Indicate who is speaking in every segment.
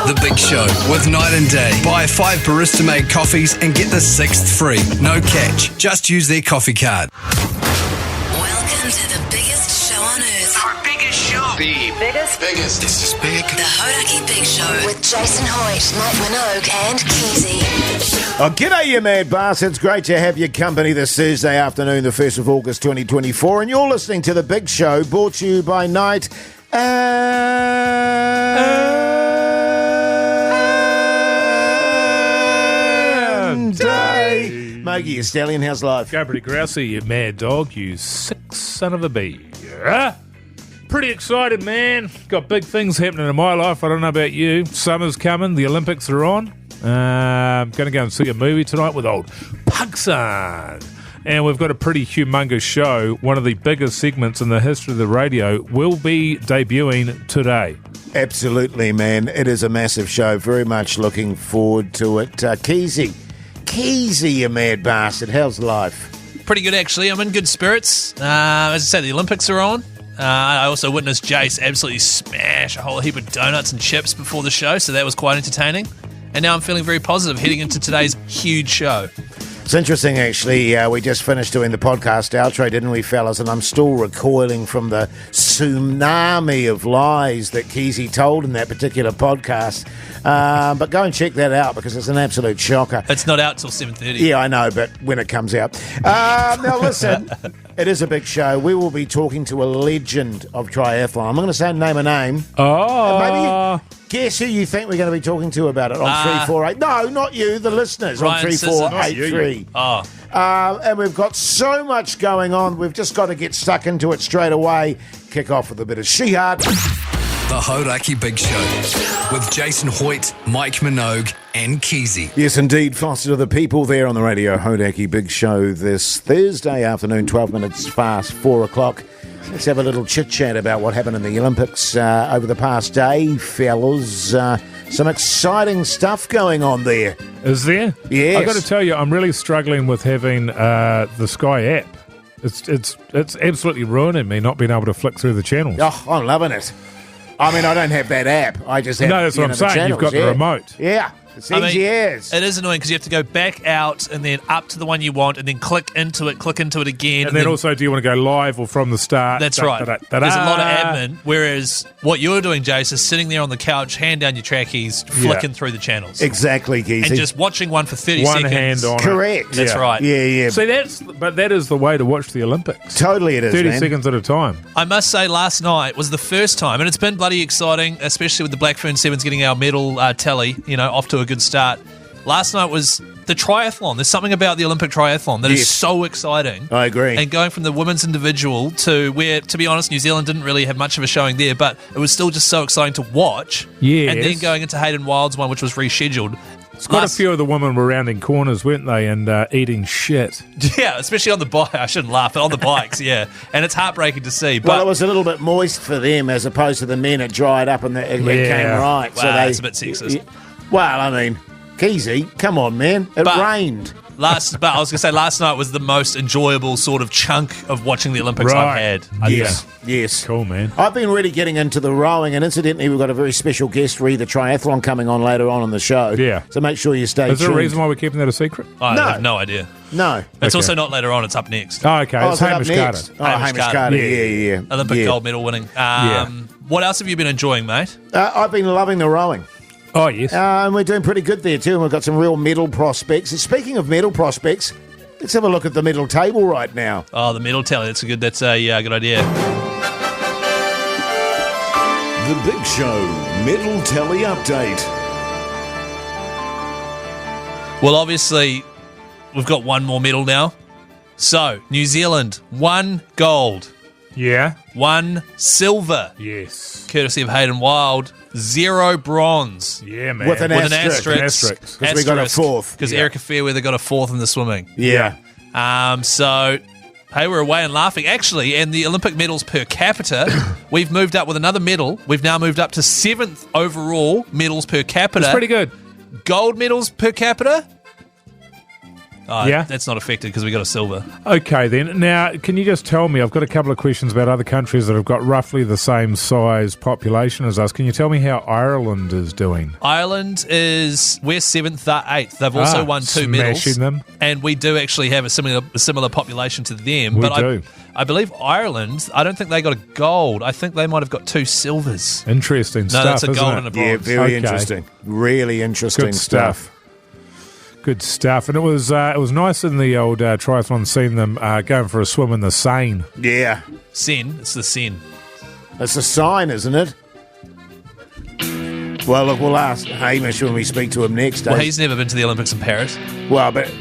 Speaker 1: The Big Show with Night and Day. Buy 5 barista-made coffees and get the 6th free. No catch. Just use their coffee card.
Speaker 2: Welcome to the biggest show on earth.
Speaker 3: Our biggest show. The biggest. This is big.
Speaker 2: The Hodaki Big Show with Jason Hoyt, Mike Minogue and Keyzie.
Speaker 4: Oh, g'day, you mad bastards. Great to have your company this Thursday afternoon, the 1st of August 2024. And you're listening to The Big Show, brought to you by Night and Day. Mogi, you stallion, how's life?
Speaker 5: Go pretty grousey, you mad dog, you sick son of a bee. Yeah. Pretty excited, man. Got big things happening in my life. I don't know about you. Summer's coming. The Olympics are on. I'm going to go and see a movie tonight with old Pugson. And we've got a pretty humongous show. One of the biggest segments in the history of the radio will be debuting today.
Speaker 4: Absolutely, man. It is a massive show. Very much looking forward to it. Keyzie, you mad bastard. How's life?
Speaker 6: Pretty good, actually. I'm in good spirits. As I said, the Olympics are on. I also witnessed Jase absolutely smash a whole heap of donuts and chips before the show, so that was quite entertaining. And now I'm feeling very positive heading into today's huge show.
Speaker 4: It's interesting, actually. We just finished doing the podcast outro, didn't we, fellas? And I'm still recoiling from the tsunami of lies that Keyzie told in that particular podcast. But go and check that out because it's an absolute shocker.
Speaker 6: It's not out till 7:30.
Speaker 4: Yeah, I know, but when it comes out. Now, listen, it is a big show. We will be talking to a legend of triathlon. I'm going to say name a name.
Speaker 5: Oh.
Speaker 4: Maybe guess who you think we're going to be talking to about it on 348. No, not you, the listeners
Speaker 6: Ryan
Speaker 4: on 3483.
Speaker 6: Oh.
Speaker 4: And we've got so much going on. We've just got to get stuck into it straight away. Kick off with a bit of She-Heart.
Speaker 1: The Hodaki Big Show with Jason Hoyt, Mike Minogue and Keyzie.
Speaker 4: Yes, indeed. Faster to the people there on the radio. Hodaki Big Show this Thursday afternoon, 12 minutes past 4 o'clock. Let's have a little chit-chat about what happened in the Olympics over the past day, fellas. Some exciting stuff going on there.
Speaker 5: Is there?
Speaker 4: Yes.
Speaker 5: I've got to tell you, I'm really struggling with having the Sky app. It's absolutely ruining me not being able to flick through the channels.
Speaker 4: Oh, I'm loving it. I mean, I don't have that app. I just have,
Speaker 5: no, that's what I'm saying.
Speaker 4: channels.
Speaker 5: You've got the remote.
Speaker 4: Yeah. It's easy as.
Speaker 6: It is annoying because you have to go back out and then up to the one you want and then click into it again.
Speaker 5: And then also, do you want to go live or from the start?
Speaker 6: That's right. There's a lot of admin, whereas what you're doing, Jase, is sitting there on the couch, hand down your trackies, flicking through the channels.
Speaker 4: Exactly, Keyzie.
Speaker 6: And just watching one for 30 seconds.
Speaker 5: One hand on
Speaker 4: Correct.
Speaker 5: it.
Speaker 6: That's right.
Speaker 4: Yeah.
Speaker 5: See, that is the way to watch the Olympics.
Speaker 4: Totally it is,
Speaker 5: 30
Speaker 4: man.
Speaker 5: seconds at a time.
Speaker 6: I must say, last night was the first time, and it's been bloody exciting, especially with the Blackfern Sevens getting our medal tally, off to a good start. Last night was the triathlon. There's something about the Olympic triathlon that is so exciting.
Speaker 4: I agree.
Speaker 6: And going from the women's individual to where, to be honest, New Zealand didn't really have much of a showing there, but it was still just so exciting to watch.
Speaker 5: Yes.
Speaker 6: And then going into Hayden Wild's one, which was rescheduled.
Speaker 5: Quite a few of the women were rounding corners, weren't they, and eating shit.
Speaker 6: Yeah, especially on the bike. I shouldn't laugh, but on the bikes, yeah. And it's heartbreaking to see. But
Speaker 4: Well, it was a little bit moist for them as opposed to the men. It dried up and it came right.
Speaker 6: Wow, that's a bit sexist.
Speaker 4: Well, I mean, Keyzie, come on, man. It rained.
Speaker 6: But I was going to say, last night was the most enjoyable sort of chunk of watching the Olympics I've had.
Speaker 4: Yes.
Speaker 5: Cool, man.
Speaker 4: I've been really getting into the rowing, and incidentally, we've got a very special guest for the triathlon coming on later on in the show.
Speaker 5: Yeah.
Speaker 4: So make sure you stay tuned.
Speaker 5: Is there a reason why we're keeping that a secret?
Speaker 6: I have no idea.
Speaker 4: No.
Speaker 6: It's also not later on, it's up next.
Speaker 5: Oh, okay. It's
Speaker 4: is it up
Speaker 5: Hamish
Speaker 4: next?
Speaker 5: Carter.
Speaker 4: Oh, Hamish Carter. Yeah.
Speaker 6: Olympic gold medal winning. What else have you been enjoying, mate?
Speaker 4: I've been loving the rowing.
Speaker 5: Oh, yes.
Speaker 4: And we're doing pretty good there too, and we've got some real medal prospects. And speaking of medal prospects, let's have a look at the medal table right now.
Speaker 6: Oh, the medal tally. That's a good idea.
Speaker 7: The Big Show medal tally update.
Speaker 6: Well, obviously, we've got one more medal now. So, New Zealand, 1 gold.
Speaker 5: Yeah.
Speaker 6: 1 silver.
Speaker 5: Yes.
Speaker 6: Courtesy of Hayden Wild. 0 bronze.
Speaker 5: Yeah, man.
Speaker 4: With an
Speaker 6: asterisk.
Speaker 4: Because we got a 4th.
Speaker 6: Because Erica Fairweather got a 4th in the swimming.
Speaker 4: Yeah.
Speaker 6: So, hey, we're away and laughing. Actually, and the Olympic medals per capita, we've moved up with another medal. We've now moved up to 7th overall medals per capita.
Speaker 5: That's pretty good.
Speaker 6: Gold medals per capita,
Speaker 5: Yeah?
Speaker 6: That's not affected because we got a silver.
Speaker 5: Okay, then. Now, can you just tell me, I've got a couple of questions about other countries that have got roughly the same size population as us. Can you tell me how Ireland is doing?
Speaker 6: Ireland we're 7th, they're 8th. They've also won 2 medals.
Speaker 5: Smashing them.
Speaker 6: And we do actually have a similar population to them.
Speaker 5: We
Speaker 6: but
Speaker 5: do.
Speaker 6: I believe Ireland, I don't think they got a gold. I think they might have got 2 silvers.
Speaker 5: Interesting stuff,
Speaker 6: that's a
Speaker 5: isn't
Speaker 6: gold
Speaker 5: it?
Speaker 6: and a
Speaker 4: Yeah,
Speaker 6: bronze.
Speaker 4: very
Speaker 5: Okay.
Speaker 4: interesting. Really interesting
Speaker 5: Good stuff. Good stuff. And it was nice in the old triathlon seeing them going for a swim in the Seine.
Speaker 4: Yeah.
Speaker 6: Sen, it's the Sen.
Speaker 4: It's a sign, isn't it? Well, look, we'll ask Hamish when we speak to him next.
Speaker 6: Well, he's never been to the Olympics in Paris.
Speaker 4: Well, but...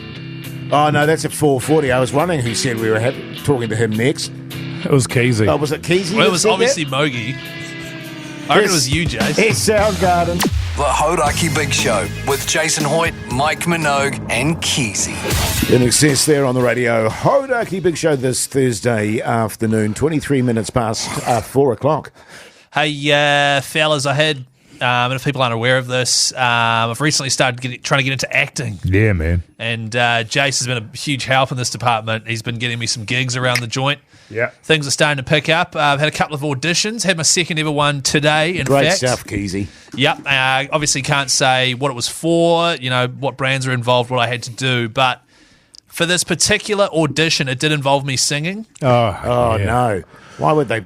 Speaker 4: Oh, no, that's at 4:40. I was wondering who said we were talking to him next.
Speaker 5: It was Keyzie.
Speaker 4: Oh, was it Keyzie?
Speaker 6: Well, it
Speaker 4: that
Speaker 6: was
Speaker 4: said
Speaker 6: obviously
Speaker 4: that?
Speaker 6: Mogi. I reckon it was you, Jase.
Speaker 4: It's Soundgarden.
Speaker 1: The Hodaki Big Show with Jason Hoyt, Mike Minogue, and Keyzie.
Speaker 4: In excess there on the radio. Hodaki Big Show this Thursday afternoon, 23 minutes past 4 o'clock.
Speaker 6: Hey, fellas, I had, and if people aren't aware of this, I've recently started trying to get into acting.
Speaker 5: Yeah, man.
Speaker 6: And Jase has been a huge help in this department. He's been getting me some gigs around the joint.
Speaker 5: Yeah.
Speaker 6: Things are starting to pick up. I've had a couple of auditions. Had my second ever one today, in
Speaker 4: Great
Speaker 6: fact.
Speaker 4: stuff, Keyzie.
Speaker 6: Yep. Obviously can't say what it was for, what brands are involved, what I had to do. But for this particular audition, it did involve me singing.
Speaker 4: Oh,
Speaker 5: yeah.
Speaker 4: no. Why would they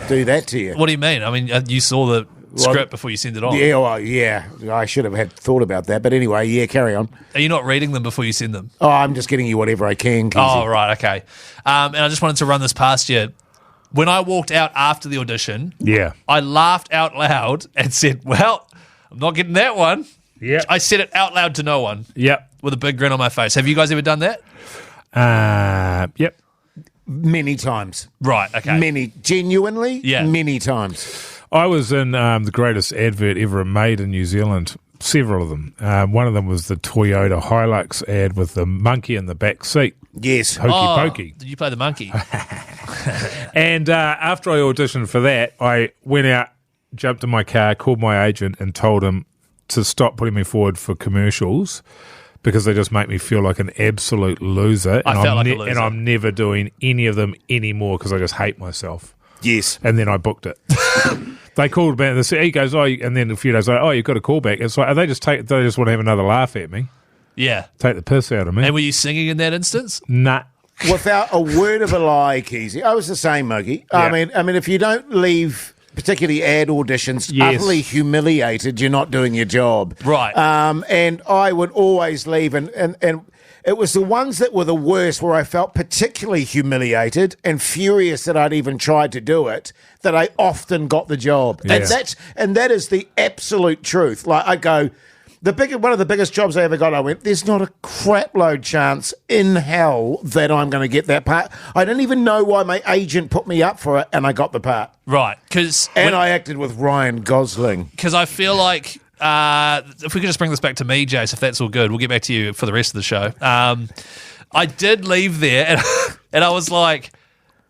Speaker 4: do that to you?
Speaker 6: What do you mean? I mean, you saw the script before you sent it on.
Speaker 4: Yeah, well, yeah. I should have had thought about that. But anyway, yeah, carry on.
Speaker 6: Are you not reading them before you send them?
Speaker 4: Oh, I'm just getting you whatever I can, Keyzie.
Speaker 6: Oh, right, okay. And I just wanted to run this past you. When I walked out after the audition,
Speaker 5: Yeah.
Speaker 6: I laughed out loud and said, well, I'm not getting that one.
Speaker 5: Yeah.
Speaker 6: I said it out loud to no one
Speaker 5: Yep.
Speaker 6: with a big grin on my face. Have you guys ever done that?
Speaker 5: Yep.
Speaker 4: Many times.
Speaker 6: Right, okay.
Speaker 4: Many. Genuinely?
Speaker 6: Yeah.
Speaker 4: Many times.
Speaker 5: I was in the greatest advert ever made in New Zealand. Several of them. One of them was the Toyota Hilux ad with the monkey in the back seat.
Speaker 4: Yes.
Speaker 5: Hokey
Speaker 6: Oh,
Speaker 5: pokey.
Speaker 6: did you play the monkey?
Speaker 5: And after I auditioned for that, I went out, jumped in my car, called my agent and told him to stop putting me forward for commercials because they just make me feel like an absolute loser.
Speaker 6: I felt like a loser.
Speaker 5: And I'm never doing any of them anymore because I just hate myself.
Speaker 4: Yes.
Speaker 5: And then I booked it. They called back. He goes, and then a few days later, you've got a call back. It's like, they just want to have another laugh at me,
Speaker 6: Yeah.
Speaker 5: take the piss out of me.
Speaker 6: And were you singing in that instance?
Speaker 5: Nah.
Speaker 4: Without a word of a lie, Keyzie. I was the same, Muggy.
Speaker 5: Yeah.
Speaker 4: I mean, if you don't leave, particularly ad auditions,
Speaker 5: Yes.
Speaker 4: utterly humiliated, you're not doing your job.
Speaker 6: Right.
Speaker 4: And I would always leave, and it was the ones that were the worst where I felt particularly humiliated and furious that I'd even tried to do it, that I often got the job.
Speaker 5: Yeah.
Speaker 4: And that is the absolute truth. Like, I go, one of the biggest jobs I ever got, I went, there's not a crapload chance in hell that I'm going to get that part. I didn't even know why my agent put me up for it, and I got the part.
Speaker 6: Right.
Speaker 4: And I acted with Ryan Gosling.
Speaker 6: Because I feel like if we could just bring this back to me, Jase, if that's all good, we'll get back to you for the rest of the show. I did leave there, and I was like,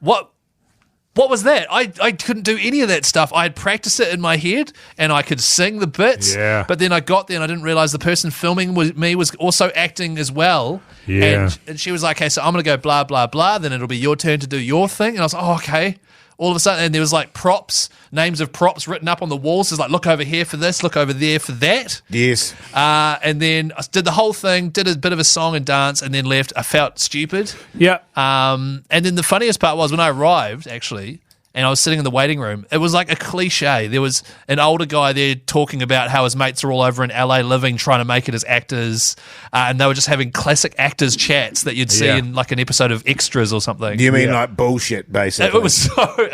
Speaker 6: what was that? I couldn't do any of that stuff. I had practiced it in my head, and I could sing the bits.
Speaker 5: Yeah.
Speaker 6: But then I got there, and I didn't realise the person filming me was also acting as well.
Speaker 5: Yeah.
Speaker 6: And she was like, okay, so I'm going to go blah, blah, blah. Then it'll be your turn to do your thing. And I was like, oh, okay. All of a sudden, and there was like props, names of props written up on the walls. It's like, look over here for this, look over there for that.
Speaker 4: Yes.
Speaker 6: And then I did the whole thing, did a bit of a song and dance, and then left. I felt stupid.
Speaker 5: Yeah.
Speaker 6: And then the funniest part was when I arrived, actually, and I was sitting in the waiting room, it was like a cliche. There was an older guy there talking about how his mates are all over in LA living, trying to make it as actors, and they were just having classic actors chats that you'd see
Speaker 5: Yeah.
Speaker 6: in like an episode of Extras or something.
Speaker 4: You mean
Speaker 5: Yeah.
Speaker 4: like bullshit, basically?
Speaker 6: It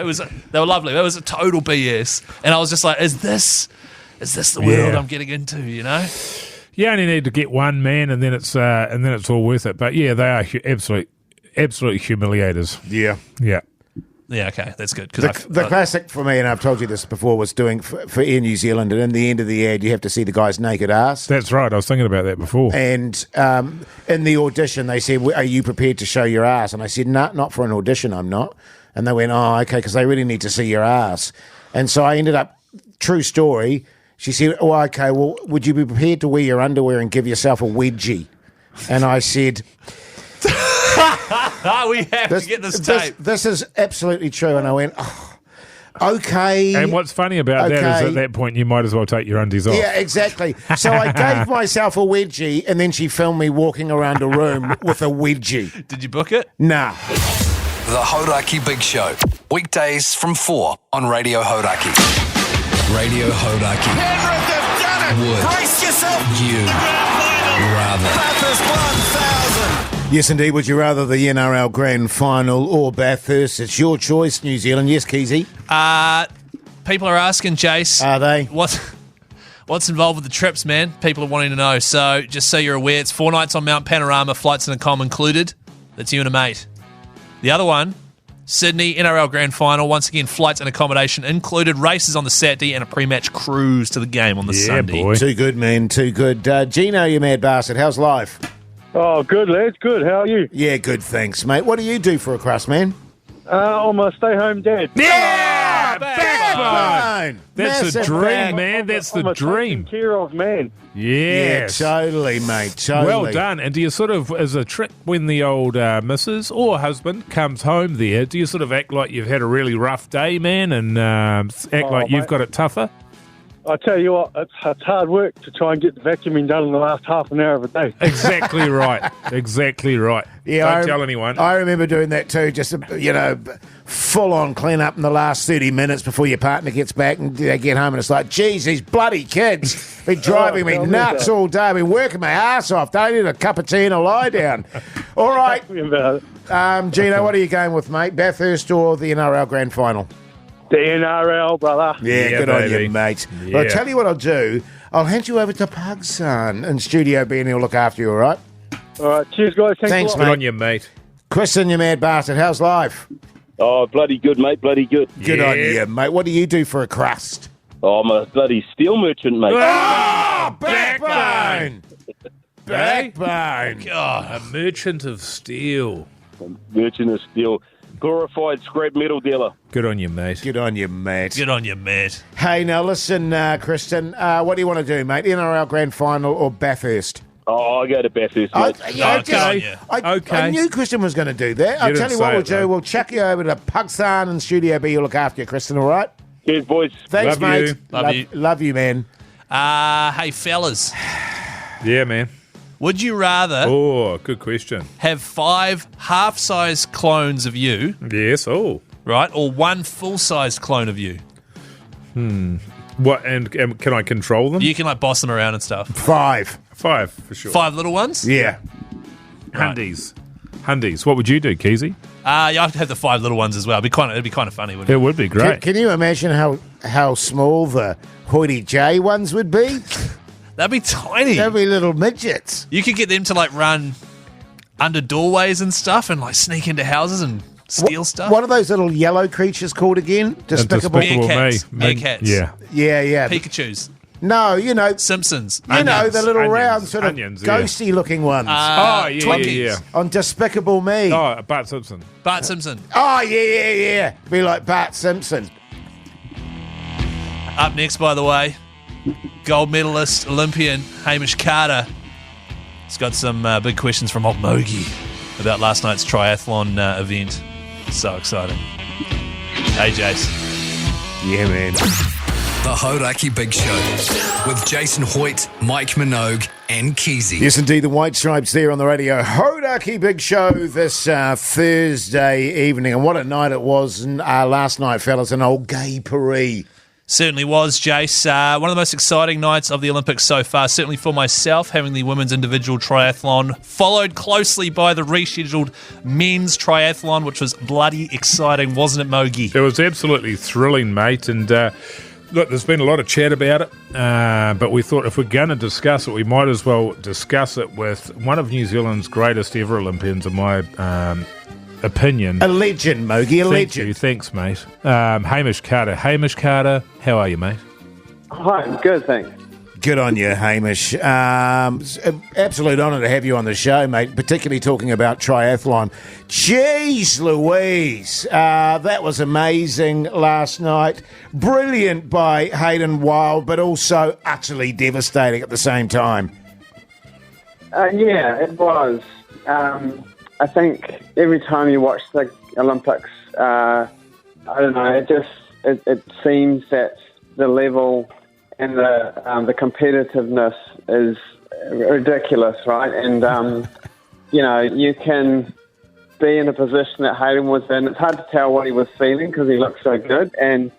Speaker 6: was they were lovely. It was a total BS. And I was just like, is this the world
Speaker 5: Yeah.
Speaker 6: I'm getting into, you know?
Speaker 5: You only need to get one man, and then it's all worth it. But yeah, they are absolute humiliators.
Speaker 4: Yeah.
Speaker 5: Yeah.
Speaker 6: Yeah, okay, that's good.
Speaker 4: The classic for me, and I've told you this before, was doing for Air New Zealand, and in the end of the ad, you have to see the guy's naked ass.
Speaker 5: That's right. I was thinking about that before.
Speaker 4: And in the audition, they said, are you prepared to show your ass? And I said, no, not for an audition, I'm not. And they went, oh, okay, because they really need to see your ass. And so I ended up, true story, she said, oh, okay, well, would you be prepared to wear your underwear and give yourself a wedgie? And I said,
Speaker 6: We have to get this tape.
Speaker 4: This is absolutely true. And I went, okay.
Speaker 5: And what's funny about that is at that point you might as well take your undies off.
Speaker 4: Yeah, exactly. So I gave myself a wedgie, and then she filmed me walking around a room with a wedgie.
Speaker 6: Did you book it?
Speaker 4: Nah.
Speaker 1: The Hodaki Big Show. Weekdays from 4 on Radio Hodaki. Radio Hodaki.
Speaker 3: Penrith have done it.
Speaker 1: Would
Speaker 3: Brace yourself.
Speaker 1: you rather?
Speaker 3: Bathurst 1,000.
Speaker 4: Yes, indeed. Would you rather the NRL Grand Final or Bathurst? It's your choice, New Zealand. Yes, Keyzie.
Speaker 6: People are asking, Jase.
Speaker 4: Are they?
Speaker 6: What's involved with the trips, man? People are wanting to know. So just so you're aware, it's 4 nights on Mount Panorama, flights and a comm included. That's you and a mate. The other one, Sydney NRL Grand Final. Once again, flights and accommodation included. Races on the Saturday and a pre-match cruise to the game on the Sunday.
Speaker 5: Boy.
Speaker 4: Too good, man. Too good. Gino, you mad bastard. How's life?
Speaker 8: Oh, good, lads. Good. How are you?
Speaker 4: Yeah, good, thanks, mate. What do you do for a crust, man?
Speaker 8: I'm a stay-home dad.
Speaker 4: Yeah!
Speaker 5: Backbone! That's
Speaker 4: Massive
Speaker 5: the dream,
Speaker 4: bag.
Speaker 5: man. That's
Speaker 8: I'm
Speaker 5: the
Speaker 8: a
Speaker 5: dream.
Speaker 8: taken care of man.
Speaker 5: Yes.
Speaker 4: Yeah, totally, mate. Totally.
Speaker 5: Well done. And do you sort of, as a trick, when the old missus or husband comes home there, do you sort of act like you've had a really rough day, man, and act like you've
Speaker 8: mate.
Speaker 5: got it tougher?
Speaker 8: I tell you what, it's hard work to try and get the vacuuming done in the last half an hour of a day.
Speaker 5: Exactly right. Exactly right.
Speaker 4: Yeah,
Speaker 5: Don't tell anyone.
Speaker 4: I remember doing that too, just, full-on clean-up in the last 30 minutes before your partner gets back and they get home and it's like, geez, these bloody kids been driving me
Speaker 8: tell me
Speaker 4: nuts
Speaker 8: about it.
Speaker 4: all day. I've been working my ass off. Don't need a cup of tea and a lie down. All right,
Speaker 8: Tell me about it.
Speaker 4: Gino, what are you going with, mate? Bathurst or the NRL Grand Final?
Speaker 8: The NRL, brother.
Speaker 4: Yeah,
Speaker 5: Yeah,
Speaker 4: good on
Speaker 5: baby.
Speaker 4: you, mate.
Speaker 5: Yeah.
Speaker 4: Well, I'll tell you what I'll do. I'll hand you over to Pugson in Studio B and he'll look after you, all right?
Speaker 8: All right, cheers, guys.
Speaker 4: Thanks,
Speaker 8: a lot.
Speaker 5: Good
Speaker 4: mate.
Speaker 5: on you, mate.
Speaker 4: Kristen, you mad bastard. How's life?
Speaker 9: Oh, bloody good, mate. Bloody good.
Speaker 4: Good on
Speaker 5: Yeah.
Speaker 4: you, mate. What do you do for a crust?
Speaker 9: Oh, I'm a bloody steel merchant, mate.
Speaker 4: Oh, backbone! Backbone.
Speaker 5: God, a merchant of steel.
Speaker 9: Merchant of steel. Glorified scrap metal dealer.
Speaker 5: Good on you, mate.
Speaker 4: Good on you, mate.
Speaker 6: Good on you, mate.
Speaker 4: Hey, now listen, Kristen, what do you want to do, mate? NRL Grand Final or Bathurst?
Speaker 9: Oh, I go to Bathurst, mate.
Speaker 5: Okay.
Speaker 4: I knew Kristen was going to do that. I'll tell
Speaker 5: didn't
Speaker 4: you what
Speaker 5: say
Speaker 4: we'll
Speaker 5: it,
Speaker 4: do.
Speaker 5: though.
Speaker 4: We'll chuck you over to Pugson and Studio B. You'll look after you, Kristen, all right?
Speaker 9: Cheers, boys.
Speaker 4: Thanks,
Speaker 5: Love
Speaker 4: mate.
Speaker 5: you.
Speaker 6: Love you.
Speaker 4: Love you, man.
Speaker 6: Hey, fellas,
Speaker 5: Yeah, man.
Speaker 6: would you rather
Speaker 5: Oh, good question.
Speaker 6: have 5 half-sized clones of you,
Speaker 5: Yes. Oh.
Speaker 6: right, or 1 full-sized clone of you?
Speaker 5: What? And can I control them?
Speaker 6: You can, like, boss them around and stuff.
Speaker 4: 5.
Speaker 5: 5 for sure.
Speaker 6: 5 little ones?
Speaker 4: Yeah.
Speaker 5: Hundies. What would you do, Keyzie?
Speaker 6: Yeah, I'd have the 5 little ones as well. It'd be kind of funny, wouldn't it?
Speaker 5: It would be great.
Speaker 4: Can you imagine how small the Hoity J ones would be?
Speaker 6: That'd be tiny.
Speaker 4: They'd be little midgets.
Speaker 6: You could get them to, like, run under doorways and stuff and, like, sneak into houses and steal stuff.
Speaker 4: What are those little yellow creatures called again? Despicable.
Speaker 5: Despicable
Speaker 6: Meerkats.
Speaker 5: Me.
Speaker 6: Meerkats.
Speaker 5: Yeah.
Speaker 4: Yeah.
Speaker 6: Pikachus.
Speaker 4: No,
Speaker 6: Simpsons.
Speaker 4: the little
Speaker 5: Onions.
Speaker 4: round sort of
Speaker 5: Onions, yeah.
Speaker 4: ghosty looking ones.
Speaker 5: Oh, yeah,
Speaker 6: Twinkies.
Speaker 5: yeah.
Speaker 4: On Despicable Me.
Speaker 5: Oh, Bart Simpson.
Speaker 6: Bart Simpson.
Speaker 4: Oh, yeah. Be like Bart Simpson.
Speaker 6: Up next, by the way, gold medalist, Olympian, Hamish Carter. He's got some big questions from old Mogi about last night's triathlon event. So exciting. Hey, Jase.
Speaker 4: Yeah, man.
Speaker 1: The Hodaki Big Show with Jason Hoyt, Mike Minogue, and Keyzie.
Speaker 4: Yes, indeed, the White Stripes there on the radio. Hodaki Big Show this Thursday evening. And what a night it was last night, fellas, an old gay parade.
Speaker 6: Certainly was, Jase. One of the most exciting nights of the Olympics so far, certainly for myself, having the women's individual triathlon, followed closely by the rescheduled men's triathlon, which was bloody exciting, wasn't it, Mogi?
Speaker 5: It was absolutely thrilling, mate. And look, there's been a lot of chat about it, but we thought if we're going to discuss it, we might as well discuss it with one of New Zealand's greatest ever Olympians, in my opinion.
Speaker 4: A legend, Mogi, a
Speaker 5: Thank
Speaker 4: legend.
Speaker 5: you. Thanks, mate. Hamish Carter. Hamish Carter, how are you, mate?
Speaker 8: Hi, I'm good, thanks.
Speaker 4: Good on you, Hamish. It's an absolute honour to have you on the show, mate, particularly talking about triathlon. Jeez Louise, that was amazing last night. Brilliant by Hayden Wilde, but also utterly devastating at the same time.
Speaker 10: Yeah, it was. I think every time you watch the Olympics, I don't know, it seems that the level and the competitiveness is ridiculous, right? And you can be in a position that Hayden was in. It's hard to tell what he was feeling because he looked so good, and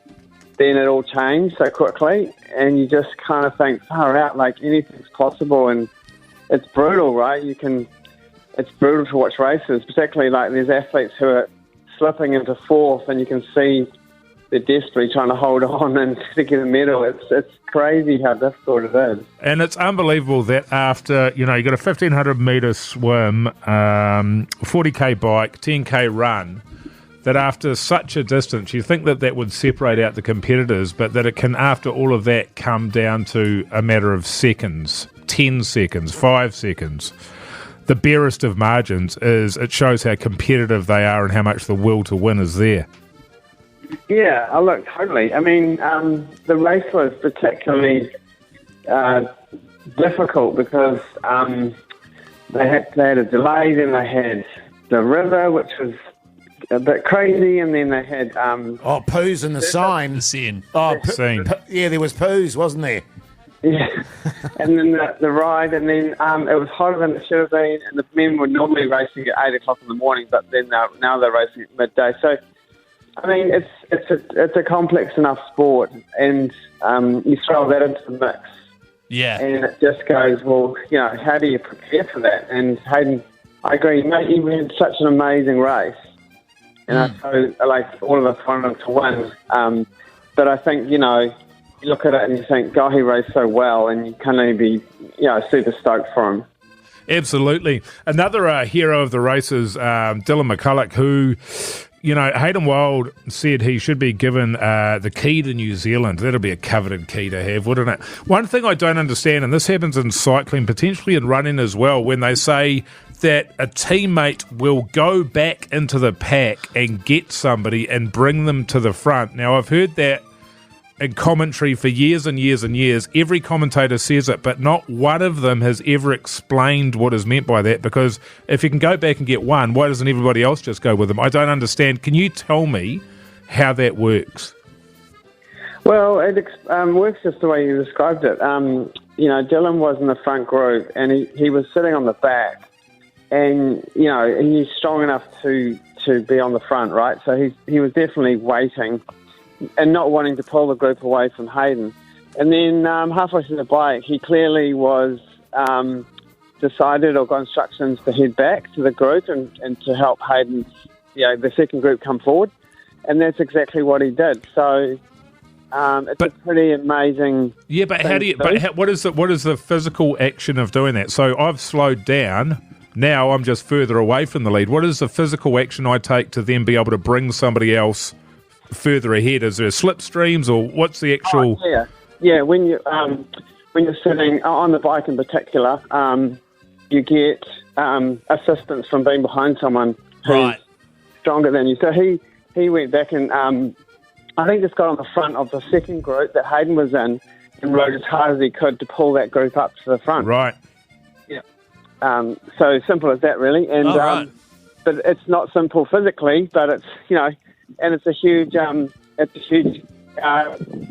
Speaker 10: then it all changed so quickly, and you just kind of think, far out, like anything's possible, and it's brutal, right? It's brutal to watch races, particularly like there's athletes who are slipping into fourth, and you can see they're desperately trying to hold on and to get a medal. It's crazy how difficult it is.
Speaker 5: And it's unbelievable that after, you got a 1,500 metre swim, 40k bike, 10k run, that after such a distance, you think that would separate out the competitors, but that it can, after all of that, come down to a matter of seconds, 10 seconds, 5 seconds. The barest of margins is it shows how competitive they are and how much the will to win is there.
Speaker 10: Yeah, look, totally. I mean, the race was particularly difficult because they had a delay, then they had the river, which was a bit crazy, and then they had...
Speaker 4: poos in the sign.
Speaker 6: The scene.
Speaker 5: Scene.
Speaker 4: Yeah, there was poos, wasn't there?
Speaker 10: Yeah, and then the ride, and then it was hotter than it should have been, and the men were normally racing at 8 o'clock in the morning, but then now they're racing at midday. So, I mean, it's a complex enough sport, and you throw that into the mix.
Speaker 6: Yeah.
Speaker 10: And it just goes, well, how do you prepare for that? And Hayden, I agree, mate, he had such an amazing race. And all of us wanted him to win. But I think, you look at it and you think, God, he raced so well, and you can only be, super stoked for him.
Speaker 5: Absolutely. Another hero of the race is Dylan McCulloch, who... Hayden Wild said he should be given the key to New Zealand. That'd be a coveted key to have, wouldn't it? One thing I don't understand, and this happens in cycling, potentially in running as well, when they say that a teammate will go back into the pack and get somebody and bring them to the front. Now, I've heard that in commentary for years and years and years. Every commentator says it, but not one of them has ever explained what is meant by that, because if you can go back and get one, why doesn't everybody else just go with them? I don't understand. Can you tell me how that works?
Speaker 10: Well, it works just the way you described it. Dylan was in the front group, and he was sitting on the back, and, he's strong enough to be on the front, right? So he was definitely waiting and not wanting to pull the group away from Hayden. And then halfway through the bike, he clearly was decided or got instructions to head back to the group and to help Hayden, the second group come forward. And that's exactly what he did. So it's a pretty amazing...
Speaker 5: Yeah, but what is the physical action of doing that? So I've slowed down. Now I'm just further away from the lead. What is the physical action I take to then be able to bring somebody else further ahead? Is there slipstreams, or what's the actual...
Speaker 10: Yeah, when you're sitting on the bike in particular, you get assistance from being behind someone who's stronger than you. So he went back and I think just got on the front of the second group that Hayden was in and rode as hard as he could to pull that group up to the front.
Speaker 5: Right.
Speaker 10: Yeah. So simple as that, really. And but it's not simple physically, but it's and it's a huge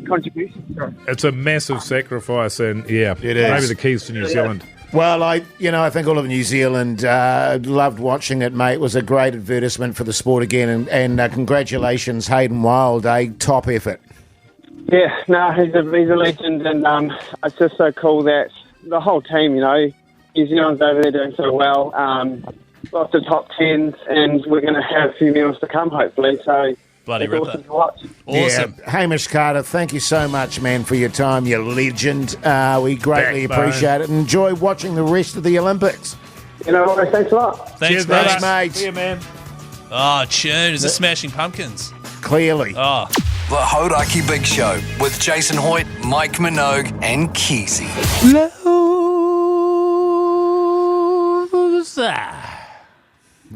Speaker 10: contribution.
Speaker 5: It's a massive sacrifice, and it is. Maybe the keys to New Zealand.
Speaker 4: Well, I think all of New Zealand loved watching it, mate. It was a great advertisement for the sport again, and congratulations, Hayden Wild, a top effort.
Speaker 10: Yeah, no, he's a legend, and it's just so cool that the whole team, New Zealand's over there doing so well. Lots of top tens, and we're going to have a few meals to come, hopefully. So
Speaker 6: bloody ripper.
Speaker 10: Awesome to watch.
Speaker 6: Awesome.
Speaker 4: Yeah, Hamish Carter, thank you so much, man, for your time, you legend. We greatly appreciate it and enjoy watching the rest of the Olympics.
Speaker 10: Thanks a lot.
Speaker 6: Thanks,
Speaker 4: mate.
Speaker 5: See you, man.
Speaker 6: Oh, tune. Is it Smashing Pumpkins?
Speaker 4: Clearly.
Speaker 6: Oh.
Speaker 1: The Hodaki Big Show with Jason Hoyt, Mike Minogue, and Keyzie.